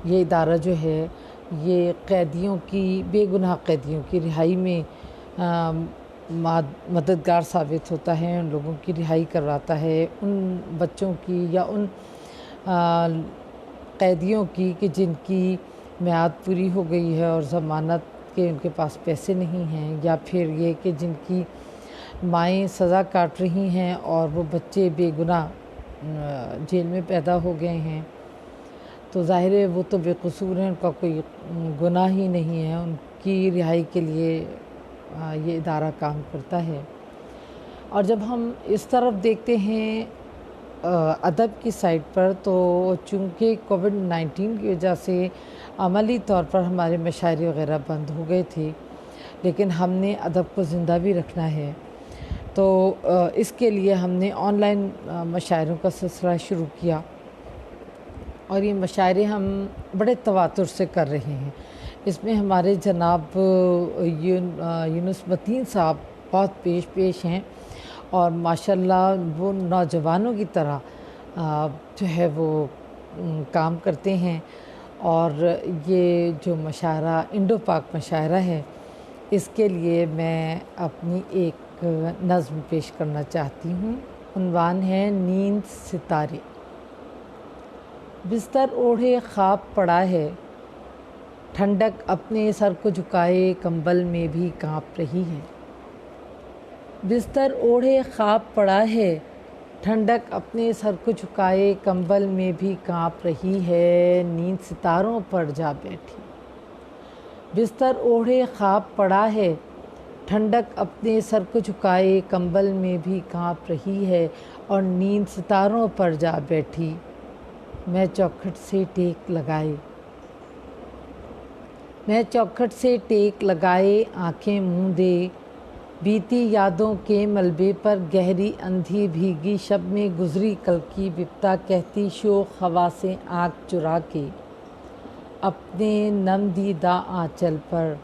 ये इदारा जो है ये कैदियों की, बेगुनाह कैदियों की रिहाई में मददगार साबित होता है, उन लोगों की रिहाई करवाता है, उन बच्चों की या उन कैदियों की कि जिनकी मियाद पूरी हो गई है और ज़मानत के उनके पास पैसे नहीं हैं, या फिर ये कि जिनकी माएँ सज़ा काट रही हैं और वो बच्चे बेगुनाह जेल में पैदा हो गए हैं, तो ज़ाहिर है वो तो बेकसूर हैं, उनका कोई गुनाह ही नहीं है। उनकी रिहाई के लिए ये इदारा काम करता है। और जब हम इस तरफ देखते हैं अदब की साइड पर, तो चूँकि कोविड-19 की वजह से अमली तौर पर हमारे मशायरे वग़ैरह बंद हो गए थे, लेकिन हमने अदब को ज़िंदा भी रखना है, तो इसके लिए हमने ऑनलाइन मशायरों का सिलसिला शुरू किया और ये मशायरे हम बड़े तवातुर से कर रहे हैं। इसमें हमारे जनाब यूनुस मतीन साहब बहुत पेश हैं और माशाल्लाह वो नौजवानों की तरह जो है वो काम करते हैं। और ये जो मशायरा इंडो पाक मशायरा है, इसके लिए मैं अपनी एक नज़्म पेश करना चाहती हूँ। उन्वान है नींद सितारे। बिस्तर ओढ़े ख्वाब पड़ा है, ठंडक अपने सर को झुकाए कंबल में भी काँप रही है। बिस्तर ओढ़े ख्वाब पड़ा है, ठंडक अपने सर को झुकाए कंबल में भी काँप रही है, नींद सितारों पर जा बैठी। बिस्तर ओढ़े ख्वाब पड़ा है, ठंडक अपने सर को झुकाए कंबल में भी काँप रही है और नींद सितारों पर जा बैठी। मैं चौखट से टेक लगाए, मैं चौखट से टेक लगाए आँखें मूंदे, बीती यादों के मलबे पर गहरी अंधी भीगी शब में गुजरी कल की बिपता कहती शोख हवा से आँख चुरा के, अपने नम दीदा आंचल पर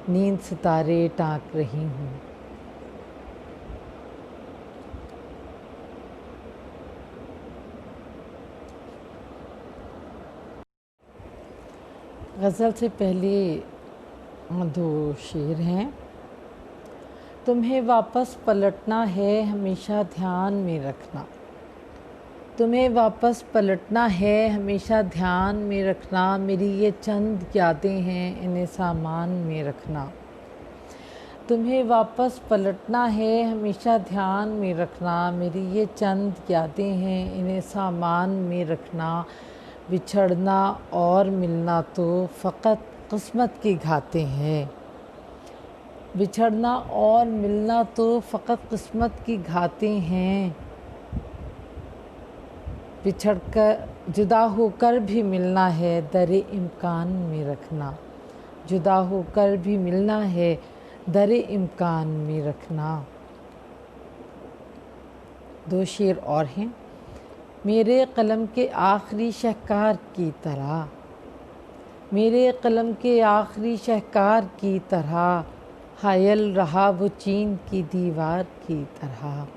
नींद सितारे टाँक रही हूँ। गज़ल से पहले दो शेर हैं। तुम्हें वापस पलटना है हमेशा ध्यान में रखना, तुम्हें वापस पलटना है हमेशा ध्यान में रखना, मेरी ये चंद यादें हैं इन्हें सामान में रखना। तुम्हें वापस पलटना है हमेशा ध्यान में रखना, मेरी ये चंद यादें हैं इन्हें सामान में रखना। बिछड़ना और मिलना तो फ़कत किस्मत की घाते हैं। बिछड़ना और मिलना तो फ़कत किस्मत की घाते हैं। बिछड़कर जुदा होकर भी मिलना है दरे इम्कान में रखना। जुदा होकर भी मिलना है दरे इम्कान में रखना। 2 शेर और हैं। मेरे कलम के आखिरी शहकार की तरह, मेरे कलम के आखिरी शहकार की तरह, हायल रहा वो चीन की दीवार की तरह।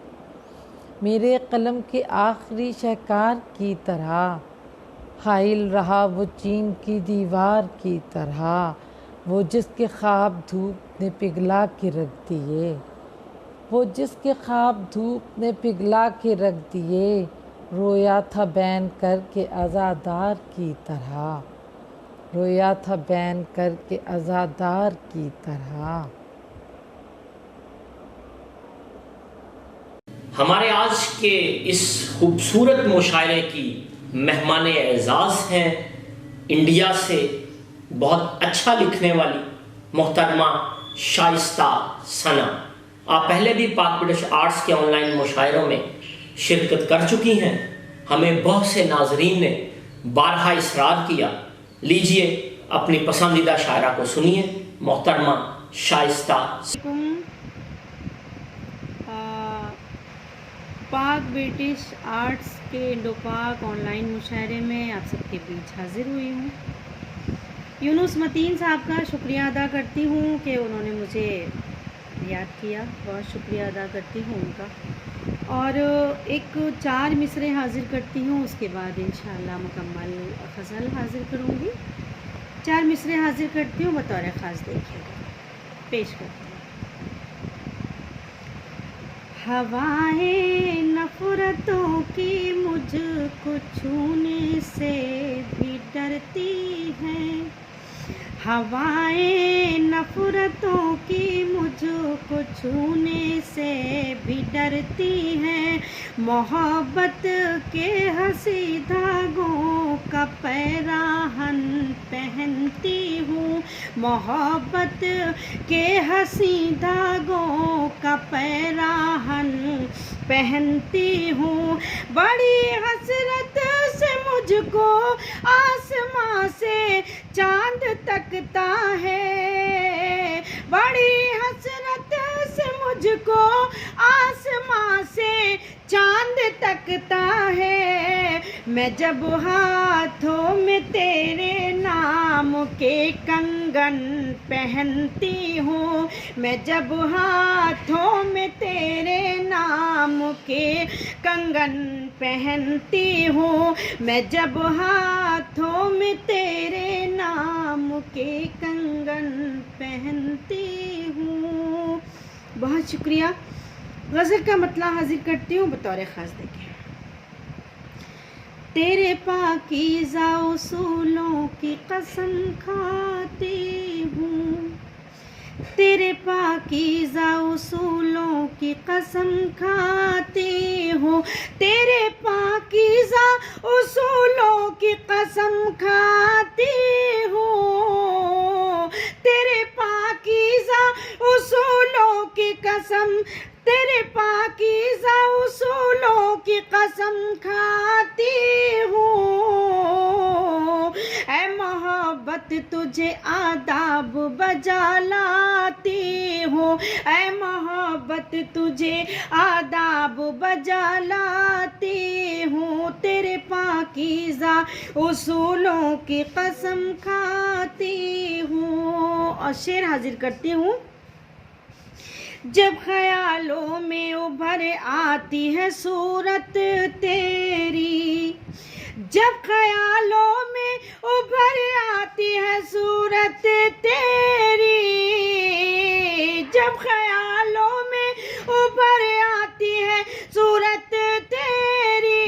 मेरे कलम के आखिरी शहकार की तरह, हायल रहा वो चीन की दीवार की तरह। वो जिसके ख्वाब धूप ने पिघला के रख दिए, वो जिसके ख्वाब धूप ने पिघला के रख दिए। रोया था बैन करके आज़ादार की तरह, रोया था बैन करके आज़ादार की तरह। हमारे आज के इस खूबसूरत मुशायरे की मेहमान एजाज़ हैं इंडिया से बहुत अच्छा लिखने वाली मोहतरमा शाइस्ता सना। आप पहले भी पाक ब्रिटिश आर्ट्स के ऑनलाइन मुशायरों में शिरकत कर चुकी हैं। हमें बहुत से नाजरीन ने बारहा इसरार किया। लीजिए अपनी पसंदीदा शायरा को सुनिए, मोहतरमा शाइस्ता। पाक ब्रिटिश आर्ट्स के इंडो पाक ऑनलाइन मुशायरे में आप सबके बीच हाजिर हुई हूँ। यूनुस मतीन साहब का शुक्रिया अदा करती हूँ कि उन्होंने मुझे याद किया, बहुत शुक्रिया अदा करती हूँ उनका। और एक 4 मिसरे हाज़िर करती हूँ, उसके बाद इंशाअल्लाह मुकम्मल ग़ज़ल हाज़िर करूँगी। 4 मिसरे हाज़िर करती हूँ, बतौर ख़ास देखिएगा, पेश करती हूँ। हवाएं नफ़रतों की मुझको छूने से भी डरती हैं, हवाएं नफ़रतों की मुझको छूने से भी डरती हैं। मोहब्बत के हंसी धागों का पैराहन पहनती हूँ, मोहब्बत के हंसी धागों का पैराहन पहनती हूँ। बड़ी हसरत से मुझको आसमां से चांद तकता है, बड़ी हसरत से मुझको आसमां से चांद तकता है। मैं जब हाथों में तेरे नाम के कंगन पहनती हूँ, मैं जब हाथों में तेरे नाम के कंगन पहनती हूँ, मैं जब हाथों में तेरे नाम के कंगन पहनती हूँ। बहुत शुक्रिया। गज़ल का मतला हाजिर करती हूँ, बतौर ख़ास देखें। तेरे पाकीज़ा उसूलों की कसम खाती हूँ, तेरे पाकीज़ा उसूलों की कसम खाती हूँ, तेरे पाकीज़ा उसूलों की कसम खाती हूँ, तेरे पाकीज़ा उसूलों की कसम, तेरे पाकीज़ा उसूलों की कसम खाती हूँ। ऐ मोहब्बत तुझे आदाब बजा लाती हूँ, ऐ मोहब्बत तुझे आदाब बजा लाती हूँ, तेरे पाकीज़ा उसूलों की कसम खाती हूँ। और शेर हाजिर करती हूँ। जब ख्यालों में उभर आती है सूरत तेरी, जब ख्यालों में उभर आती है सूरत तेरी, जब ख्यालों में उभर आती है सूरत तेरी,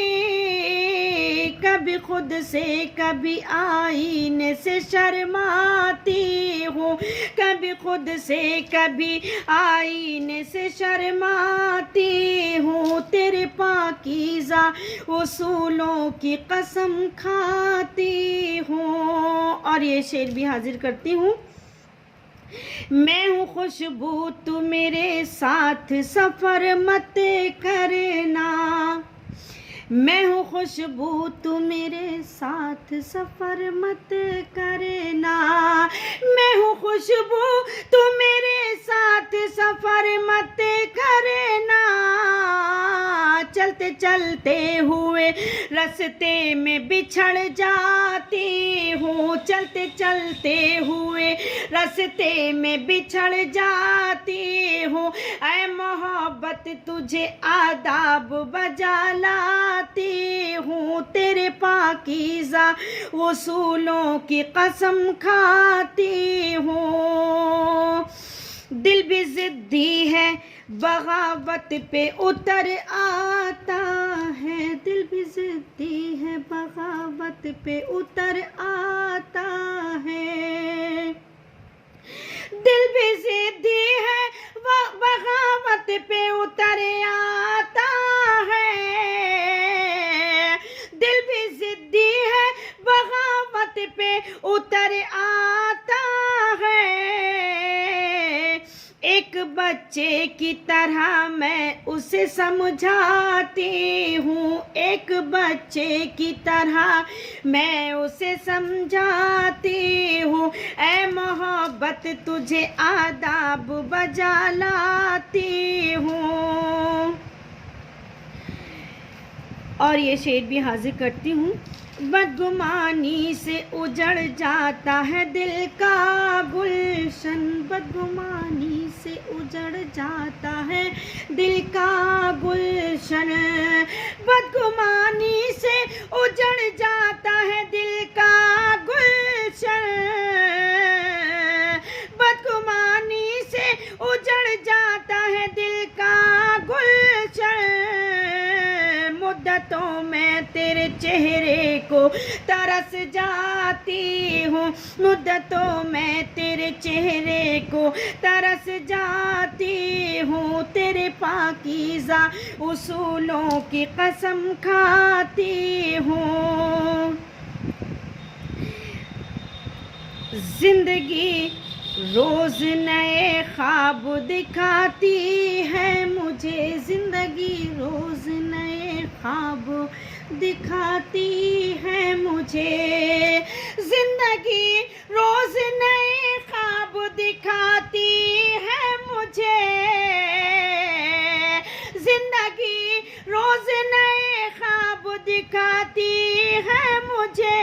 कभी खुद से कभी आईने से शर्माती हूँ, कभी खुद से कभी आईने से शर्माती हूँ, तेरे पाकीज़ा उसूलों की कसम खाती हूँ। और ये शेर भी हाजिर करती हूँ। मैं हूँ खुशबू तू मेरे साथ सफ़र मत करना, मैं हूँ खुशबू तू मेरे साथ सफ़र मत करना, मैं हूँ खुशबू तू मेरे साथ सफ़र मत करना, चलते चलते हुए रास्ते में बिछड़ जाती हूँ, चलते चलते हुए रास्ते में बिछड़ जाती हूँ, ऐ मोहब्बत तुझे आदाब बजा लाती हूँ, तेरे पाकीज़ा उसूलों की कसम खाती हूँ। दिल भी ज़िद्दी है बगावत पे उतर आता है, दिल भी ज़िद्दी है बगावत पे उतर आता है, दिल भी ज़िद्दी है बगावत पे उतर आता है, दिल भी ज़िद्दी है बगावत पे उतर आता है। एक बच्चे की तरह मैं उसे समझाती हूँ, एक बच्चे की तरह मैं उसे समझाती हूँ, ऐ मोहब्बत तुझे आदाब बजा लाती हूँ। और ये शेर भी हाजिर करती हूँ। बदगुमानी से उजड़ जाता है दिल का गुलशन, बदगुमानी से उजड़ जाता है दिल का गुलशन, बदगुमानी से उजड़ जाता है दिल का गुलशन, बदगुमानी से उजड़ जाता है दिल का गुलशन, मुद्दतों में तेरे चेहरे को तरस जाती हूँ, मुद्दतों में तेरे चेहरे को तरस जाती हूँ, तेरे पाकीज़ा उसूलों की कसम खाती हूँ। जिंदगी रोज नए ख्वाब दिखाती है मुझे, जिंदगी रोज नए ख्वाब दिखाती है मुझे, जिंदगी रोज नए ख्वाब दिखाती है मुझे, जिंदगी रोज नए ख्वाब दिखाती है मुझे,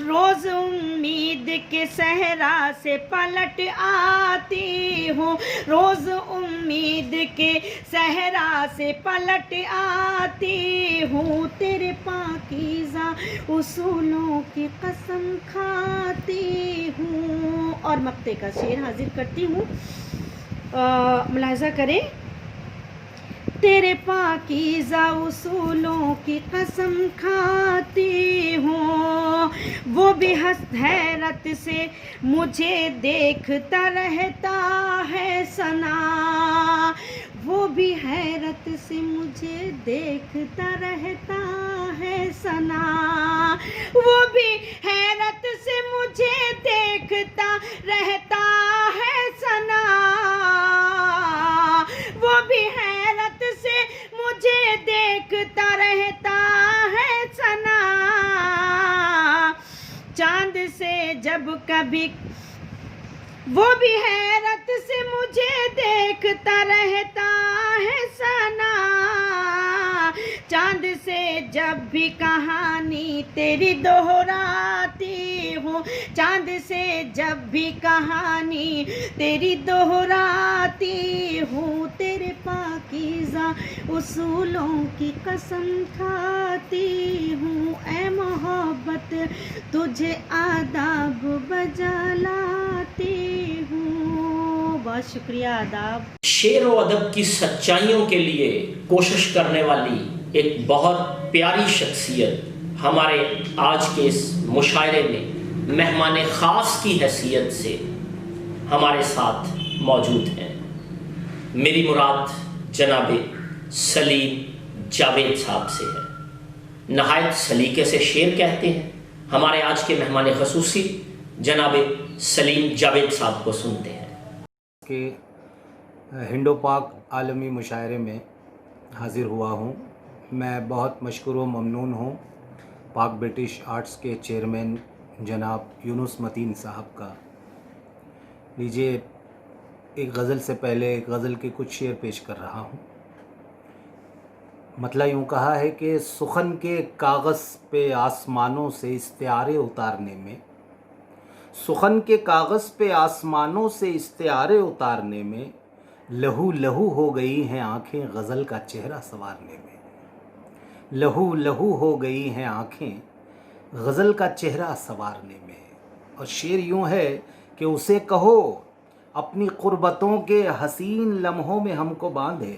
रोज उम्मीद के सहरा से पलट आती हूँ, रोज उम्मीद के सहरा से पलट आती हूँ, तेरे पाकीज़ा उसूलों की कसम खाती हूँ। और मक्ते का शेर हाजिर करती हूँ, मुलाहिज़ा करें। तेरे पाकीज़ा उसूलों की कसम खाती हूँ, वो भी हैरत से मुझे देखता रहता है सना, वो भी हैरत से मुझे देखता रहता है सना, वो भी हैरत से मुझे देखता रहता है सना, वो भी हैरत से मुझे देखता रहता है सना, चांद से जब कभी, वो भी हैरत से मुझे देखता रहता है सना, चांद से जब भी कहानी तेरी दोहराती हूँ, चांद से जब भी कहानी तेरी दोहराती हूँ, तेरे पाकीज़ा उसूलों की कसम खाती हूँ, ऐ मोहब्बत तुझे आदाब बजा लाती हूँ। बहुत शुक्रिया, आदाब। शेर व अदब की सच्चाइयों के लिए कोशिश करने वाली एक बहुत प्यारी शख्सियत हमारे आज के इस मुशायरे में मेहमान ख़ास की हैसियत से हमारे साथ मौजूद हैं। मेरी मुराद जनाब सलीम जावेद साहब से है। नहायत सलीके से शेर कहते हैं। हमारे आज के मेहमान ख़ुसूसी जनाब सलीम जावेद साहब को सुनते हैं। के हिंदो पाक आलमी मुशायरे में हाज़िर हुआ हूँ। मैं बहुत मशकूर व ममनून हूँ पाक ब्रिटिश आर्ट्स के चेयरमैन जनाब यूनुस मतीन साहब का। लीजिए, एक गज़ल से पहले एक गज़ल के कुछ शेर पेश कर रहा हूँ। मतलब यूँ कहा है कि सुखन के कागज़ पे आसमानों से इस्तिआरे उतारने में, सुखन के कागज़ पे आसमानों से इस्तिआरे उतारने में लहू लहू हो गई हैं आँखें गज़ल का चेहरा संवारने में। लहू लहू हो गई हैं आँखें गज़ल का चेहरा संवारने में। और शेर यूँ है कि उसे कहो अपनी क़ुर्बतों के हसीन लम्हों में हमको बांधे।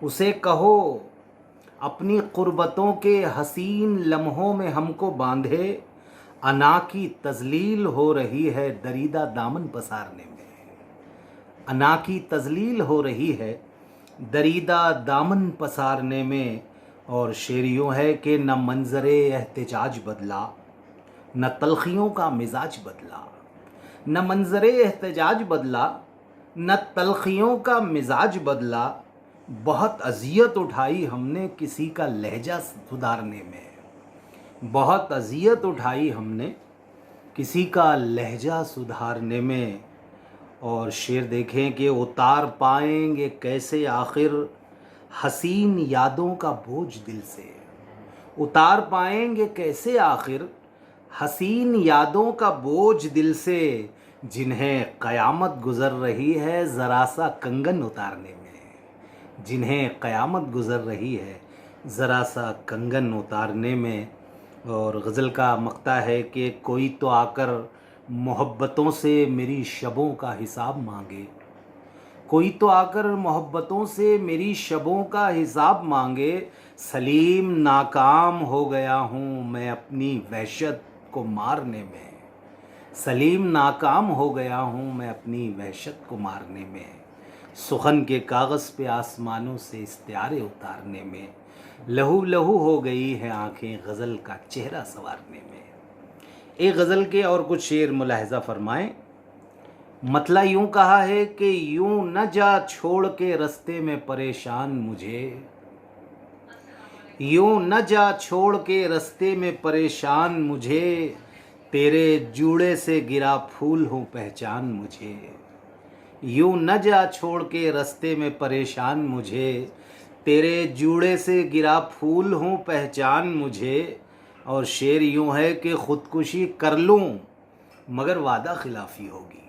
उसे कहो अपनी क़ुर्बतों के हसीन लम्हों में हमको बांधे। अना की तज़लील हो रही है दरीदा दामन पसारने में। अना की तज़लील हो रही है दरीदा दामन पसारने में। और शेर यूँ है कि न मंज़रे एहतिजाज बदला, न तलखियों का मिजाज बदला। न मंज़रे एहतिजाज बदला, न तलखियों का मिजाज बदला। बहुत अज़ियत उठाई हमने किसी का लहजा सुधारने में। बहुत अज़ियत उठाई हमने किसी का लहजा सुधारने में। और शेर देखें कि उतार पाएंगे कैसे आखिर हसीन यादों का बोझ दिल से। उतार पाएंगे कैसे आखिर हसीन यादों का बोझ दिल से, जिन्हें क़यामत गुज़र रही है ज़रा सा कंगन उतारने में। जिन्हें क़यामत गुज़र रही है ज़रा सा कंगन उतारने में। और गज़ल का मक़ता है कि कोई तो आकर मोहब्बतों से मेरी शबों का हिसाब मांगे। कोई तो आकर मोहब्बतों से मेरी शबों का हिसाब मांगे। सलीम नाकाम हो गया हूँ मैं अपनी वहशत को मारने में। सलीम नाकाम हो गया हूँ मैं अपनी वहशत को मारने में। सुखन के कागज़ पे आसमानों से इस्तिआरे उतारने में लहू लहू हो गई है आँखें गज़ल का चेहरा संवारने में। एक गज़ल के और कुछ शेर मुलाहिज़ा फरमाएं। मतला यूँ कहा है कि यूँ न जा छोड़ के रास्ते में परेशान मुझे। यूँ न जा छोड़ के रास्ते में परेशान मुझे। तेरे जूड़े से गिरा फूल हूँ पहचान मुझे। यूँ न जा छोड़ के रास्ते में परेशान मुझे। तेरे जूड़े से गिरा फूल हूँ पहचान मुझे। और शेर यूँ है कि ख़ुदकुशी कर लूँ मगर वादा खिलाफ़ी होगी।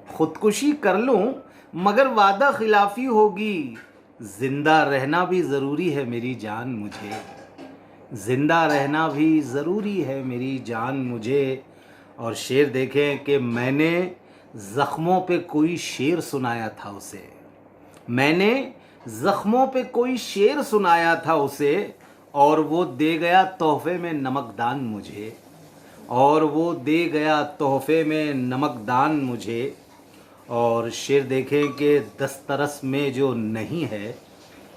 ख़ुदकुशी कर लूँ मगर वादा खिलाफ़ी होगी। ज़िंदा रहना भी ज़रूरी है मेरी जान मुझे। ज़िंदा रहना भी ज़रूरी है मेरी जान मुझे। और शेर देखें कि मैंने ज़ख्मों पे कोई शेर सुनाया था उसे। मैंने ज़ख्मों पे कोई शेर सुनाया था उसे। और वो दे गया तोहफ़े में नमकदान मुझे। और वो दे गया तोहफ़े में नमकदान मुझे। और शेर देखें कि दस्तरस में जो नहीं है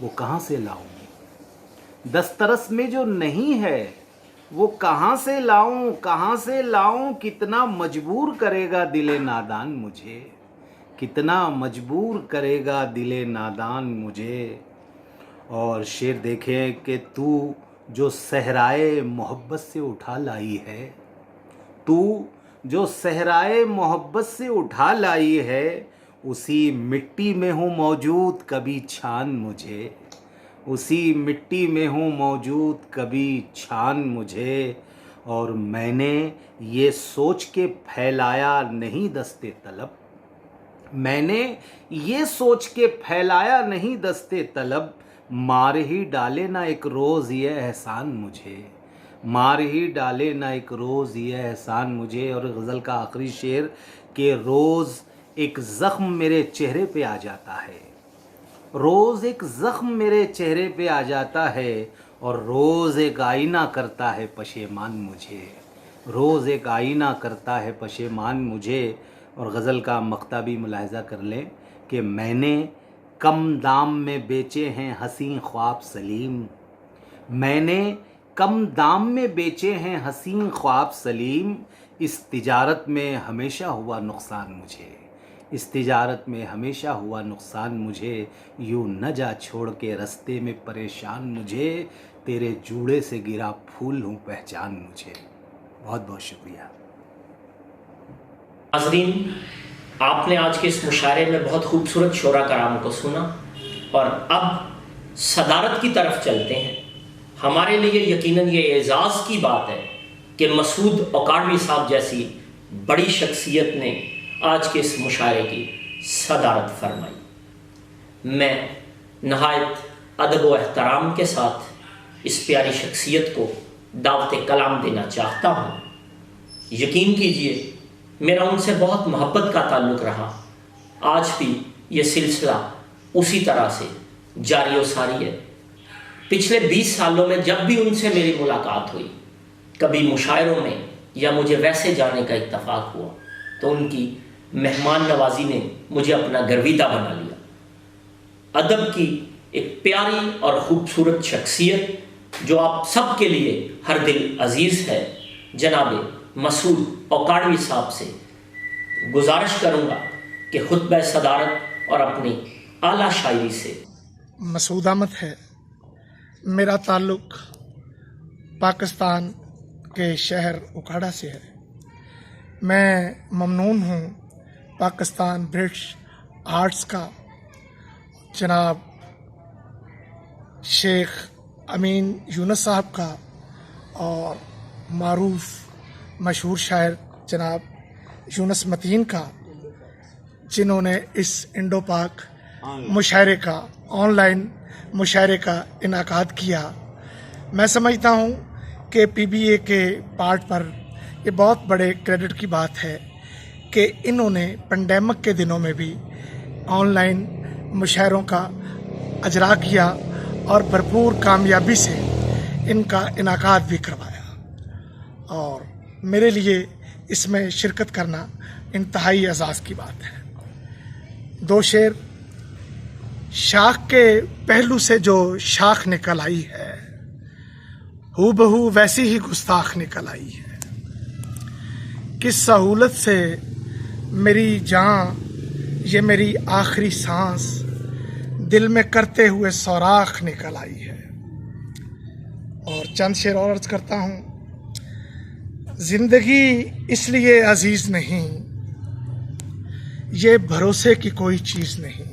वो कहाँ से लाऊं। दस्तरस में जो नहीं है वो कहाँ से लाऊं, कहाँ से लाऊं। कितना मजबूर करेगा दिले नादान मुझे। कितना मजबूर करेगा दिले नादान मुझे। और शेर देखें कि तू जो सहराए मोहब्बत से उठा लाई है। तू जो सहराए मोहब्बत से उठा लाई है। उसी मिट्टी में हूँ मौजूद कभी छान मुझे। उसी मिट्टी में हूँ मौजूद कभी छान मुझे। और मैंने ये सोच के फैलाया नहीं दस्ते तलब। मैंने ये सोच के फैलाया नहीं दस्ते तलब। मार ही डाले ना एक रोज़ ये एहसान मुझे। मार ही डाले ना एक रोज़ ये एहसान मुझे। और गज़ल का आखिरी शेर कि रोज़ एक ज़ख्म मेरे चेहरे पे आ जाता है। रोज़ एक ज़ख्म मेरे चेहरे पे आ जाता है। और रोज़ एक आईना करता है पशेमान मुझे, रोज़ एक आईना करता है पशेमान मुझे। और गज़ल का मक़ता भी मुलाहिज़ा कर लें कि मैंने कम दाम में बेचे हैं हसीन ख्वाब सलीम, मैंने कम दाम में बेचे हैं हसीन ख्वाब सलीम। इस तिजारत में हमेशा हुआ नुकसान मुझे, इस तिजारत में हमेशा हुआ नुकसान मुझे। यूँ न जा छोड़ के रास्ते में परेशान मुझे, तेरे जूड़े से गिरा फूल हूँ पहचान मुझे। बहुत बहुत शुक्रिया। नाज़रीन, आपने आज के इस मुशायरे में बहुत खूबसूरत शोरा कराम को सुना और अब सदारत की तरफ चलते हैं। हमारे लिए यकीनन ये एजाज़ की बात है कि मसूद औकाड़वी साहब जैसी बड़ी शख्सियत ने आज के इस मुशायरे की सदारत फरमाई। मैं नहायत अदब व एहतराम के साथ इस प्यारी शख्सियत को दावत कलाम देना चाहता हूँ। यकीन कीजिए मेरा उनसे बहुत मोहब्बत का ताल्लुक़ रहा, आज भी ये सिलसिला उसी तरह से जारी व सारी है। पिछले 20 सालों में जब भी उनसे मेरी मुलाकात हुई, कभी मुशायरों में या मुझे वैसे जाने का इत्तफाक हुआ, तो उनकी मेहमान नवाजी ने मुझे अपना गर्विदा बना लिया। अदब की एक प्यारी और ख़ूबसूरत शख्सियत जो आप सब के लिए हर दिल अजीज़ है, जनाब मसूद औकाड़वी साहब से गुजारिश करूँगा कि खुतबा सदारत और अपनी आला शायरी से। मसूद अहमद है, मेरा ताल्लुक़ पाकिस्तान के शहर उकाड़ा से है। मैं ममनून हूँ पाकिस्तान ब्रिटिश आर्ट्स का, जनाब शेख अमीन यूनुस साहब का और मारूफ मशहूर शायर जनाब यूनुस मतीन का, जिन्होंने इस इंडो पाक मुशायरे का ऑनलाइन मुशायरे का इनाकाद किया। मैं समझता हूँ कि PBA के पार्ट पर ये बहुत बड़े क्रेडिट की बात है कि इन्होंने पेंडेमिक के दिनों में भी ऑनलाइन मुशायरों का अजरा किया और भरपूर कामयाबी से इनका इनाकाद भी करवाया। और मेरे लिए इसमें शिरकत करना इंतहाई एजाज़ की बात है। दो शेर। शाख के पहलू से जो शाख निकल आई है, हूबहू वैसी ही गुस्ताख निकल आई है। किस सहूलत से मेरी जान, ये मेरी आखिरी सांस, दिल में करते हुए सौराख निकल आई है। और चंद शेर और अर्ज करता हूँ। जिंदगी इसलिए अजीज नहीं, ये भरोसे की कोई चीज नहीं।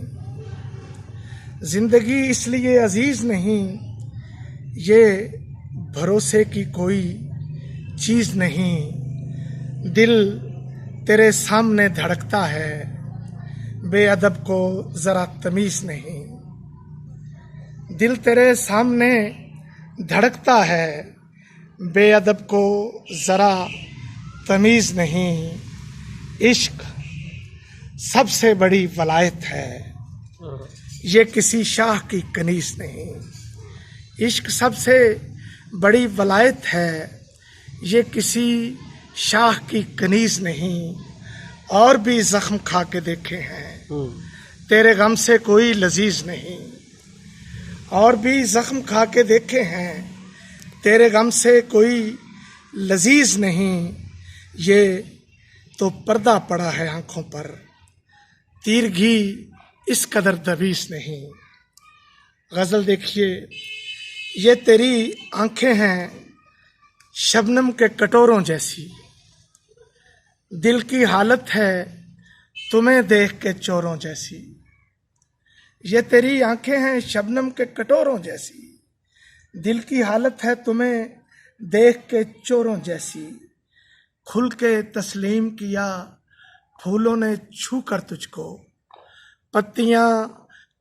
जिंदगी इसलिए अजीज नहीं, ये भरोसे की कोई चीज नहीं। दिल तेरे सामने धड़कता है, बेअदब को जरा तमीज नहीं। दिल तेरे सामने धड़कता है, बेअदब को ज़रा तमीज़ नहीं। इश्क सबसे बड़ी वलायत है, ये किसी शाह की कनीज़ नहीं। इश्क सबसे बड़ी वलायत है, ये किसी शाह की कनीज़ नहीं। और भी ज़ख्म खा के देखे हैं, तेरे गम से कोई लजीज नहीं। और भी ज़ख्म खा के देखे हैं, तेरे गम से कोई लजीज नहीं। ये तो पर्दा पड़ा है आंखों पर, तीरगी इस कदर दबीस नहीं। गज़ल देखिए। ये तेरी आंखें हैं शबनम के कटोरों जैसी, दिल की हालत है तुम्हें देख के चोरों जैसी। ये तेरी आंखें हैं शबनम के कटोरों जैसी, दिल की हालत है तुम्हें देख के चोरों जैसी। खुल के तस्लीम किया फूलों ने छू कर तुझको, पत्तियां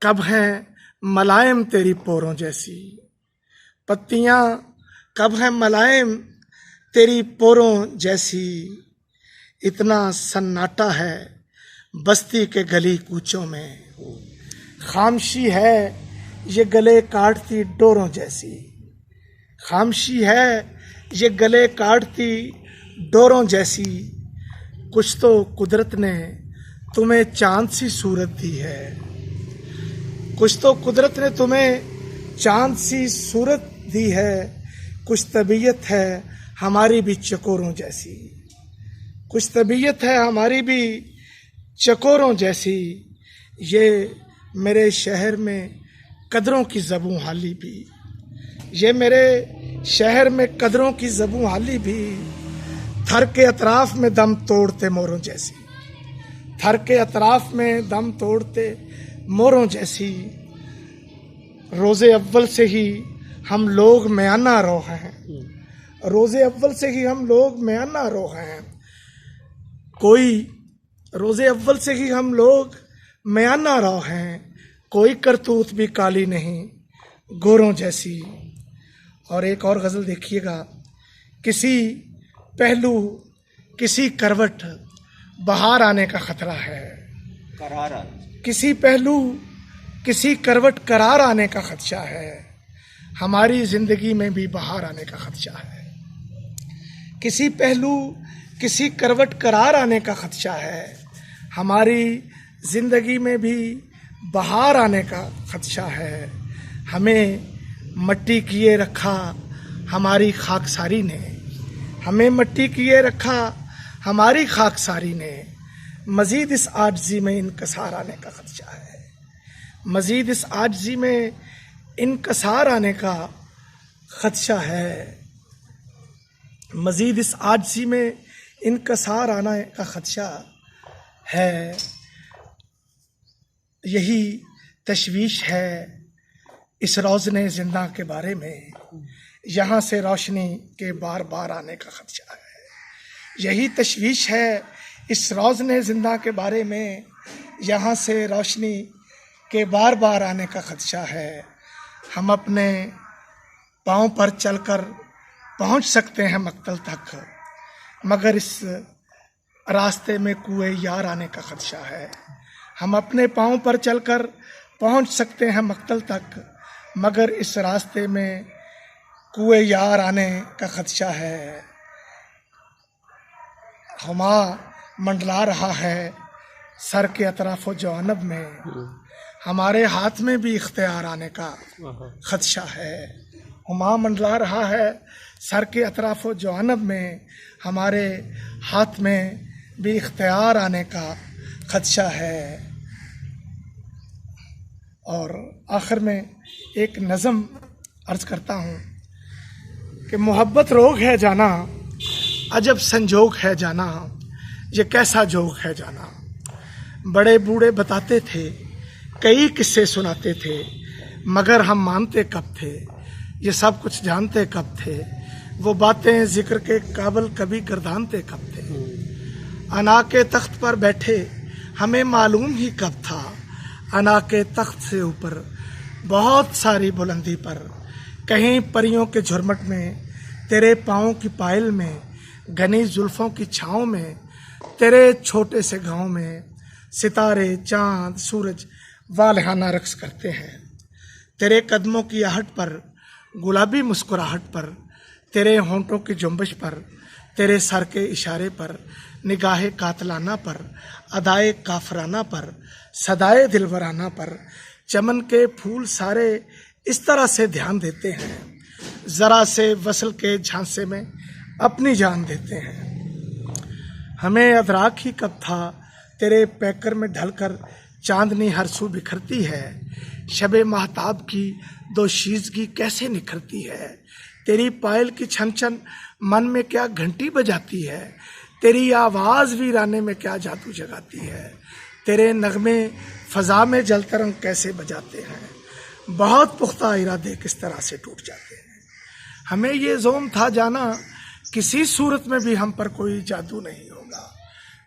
कब हैं मलायम तेरी पोरों जैसी। पत्तियां कब हैं मलायम तेरी पोरों जैसी। इतना सन्नाटा है बस्ती के गली कूचों में, खामोशी है ये गले काटती डोरों जैसी। खामोशी है ये गले काटती डोरों जैसी, कुछ तो कुदरत ने तुम्हें चांद सी सूरत दी है, कुछ तो कुदरत ने तुम्हें चांद सी सूरत दी है, कुछ तबीयत है हमारी भी चकोरों जैसी, कुछ तबीयत है हमारी भी चकोरों जैसी, ये मेरे शहर में कदरों की ज़बूं हाली भी, ये मेरे शहर में कदरों की ज़बूं हाली भी, थर के अतराफ में दम तोड़ते मोरों जैसी, थर के अतराफ में दम तोड़ते मोरों जैसी, रोज़े अव्वल से ही हम लोग म्याना रो हैं, रोज़े अव्वल से ही हम लोग म्याना रो हैं, कोई रोज़े अव्वल से ही हम लोग म्याना रो हैं, कोई करतूत भी काली नहीं गोरों जैसी। और एक और गज़ल देखिएगा, किसी पहलू किसी करवट बाहर आने का खतरा है, किसी पहलू किसी करवट करार आने का खदशा है, हमारी ज़िंदगी में भी बाहर आने का खदशा है, किसी पहलू किसी करवट करार आने का खदशा है, हमारी ज़िंदगी में भी बाहर आने का खदशा है, हमें मट्टी किए रखा हमारी खाकसारी ने, हमें मट्टी किए रखा हमारी खाकसारी ने, मज़ीद इस आजिज़ी में इनकसार आने का खदशा है, मज़ीद इस आजिज़ी में इनकसार आने का खदशा है, मज़ीद इस आजिज़ी में इनकसार आने का खदशा है। यही तशवीश है इस रोज़ने ज़िंदा के बारे में, यहाँ से रोशनी के बार बार आने का खदशा है, यही तशवीश है इस रोज़ने ज़िंदा के बारे में, यहाँ से रोशनी के बार बार आने का खदशा है। हम अपने पाँव पर चलकर पहुँच सकते हैं मक्तल तक, मगर इस रास्ते में कुएं यार आने का खदशा है। हम अपने पाँव पर चलकर पहुँच सकते हैं मक्तल तक, मगर इस रास्ते में कुएं यार आने का खदशा है। हमा मंडला रहा है सर के अतराफ़ जवानब में, हमारे हाथ में भी इख्तियार आने का खदशा है। हमा मंडला रहा है सर के अतराफ़ जवानब में, हमारे हाथ में भी इख्तियार आने का खदशा है। और आखिर में एक नज़म अर्ज़ करता हूँ कि मोहब्बत रोग है जाना, अजब संजोग है जाना, ये कैसा जोग है जाना। बड़े बूढ़े बताते थे, कई किस्से सुनाते थे, मगर हम मानते कब थे, ये सब कुछ जानते कब थे, वो बातें जिक्र के काबिल कभी गर्दानते कब थे। अना के तख्त पर बैठे हमें मालूम ही कब था, अना के तख्त से ऊपर बहुत सारी बुलंदी पर, कहीं परियों के झुरमट में, तेरे पाँव की पायल में, घनी जुल्फ़ों की छाँव में, तेरे छोटे से गाँव में, सितारे चाँद सूरज वालहाना रक्स करते हैं। तेरे कदमों की आहट पर, गुलाबी मुस्कुराहट पर, तेरे होंठों की जुम्बिश पर, तेरे सर के इशारे पर, निगाहे कातलाना पर, अदाए काफराना पर, सदाए दिलवराना पर, चमन के फूल सारे इस तरह से ध्यान देते हैं, ज़रा से वसल के झांसे में अपनी जान देते हैं। हमें अदराक ही कब था तेरे पैकर में ढलकर चांदनी हर सू बिखरती है, शबे महताब की दो शीज़गी कैसे निखरती है, तेरी पायल की छन छन मन में क्या घंटी बजाती है, तेरी आवाज़ वीराने में क्या जादू जगाती है, तेरे नगमे फ़ज़ा में जल तरंग कैसे बजाते हैं, बहुत पुख्ता इरादे किस तरह से टूट जाते हैं। हमें ये ज़ोम था जाना किसी सूरत में भी हम पर कोई जादू नहीं होगा,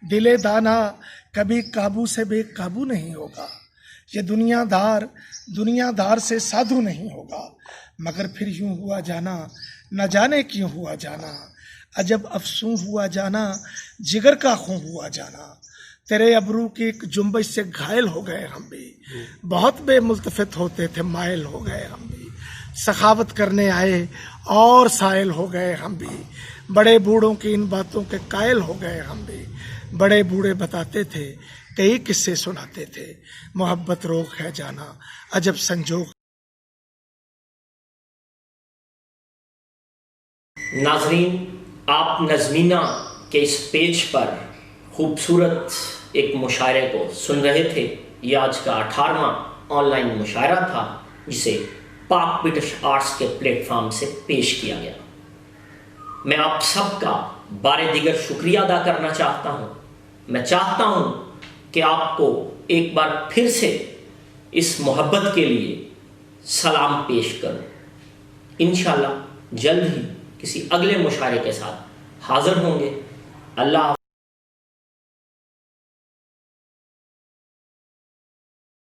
दिले दाना कभी काबू से बेकाबू नहीं होगा, ये दुनियादार से साधु नहीं होगा, मगर फिर यूं हुआ जाना न जाने क्यों हुआ जाना, अजब अफसूं हुआ जाना, जिगर का खूं हुआ जाना, तेरे अबरू की एक जुम्बिश से घायल हो गए हम भी, बहुत बेमुल्तफित होते थे मायल हो गए हम भी, सखावत करने आए और साइल हो गए हम भी। बड़े बूढ़ों की इन बातों के कायल हो गए हम भी। बड़े बूढ़े बताते थे, कई किस्से सुनाते थे। मोहब्बत रोग है जाना, अजब संजोग। नाजरीन, आप नज़मीना के इस पेज पर खूबसूरत एक मुशायरे को सुन रहे थे। ये आज का 18वां ऑनलाइन मुशायरा था जिसे पाक ब्रिटिश आर्ट्स के प्लेटफॉर्म से पेश किया गया। मैं आप सबका बारे दिगर शुक्रिया अदा करना चाहता हूँ। मैं चाहता हूँ कि आपको एक बार फिर से इस मोहब्बत के लिए सलाम पेश करूँ। इंशाअल्लाह जल्द ही किसी अगले मुशायरे के साथ हाजिर होंगे। अल्लाह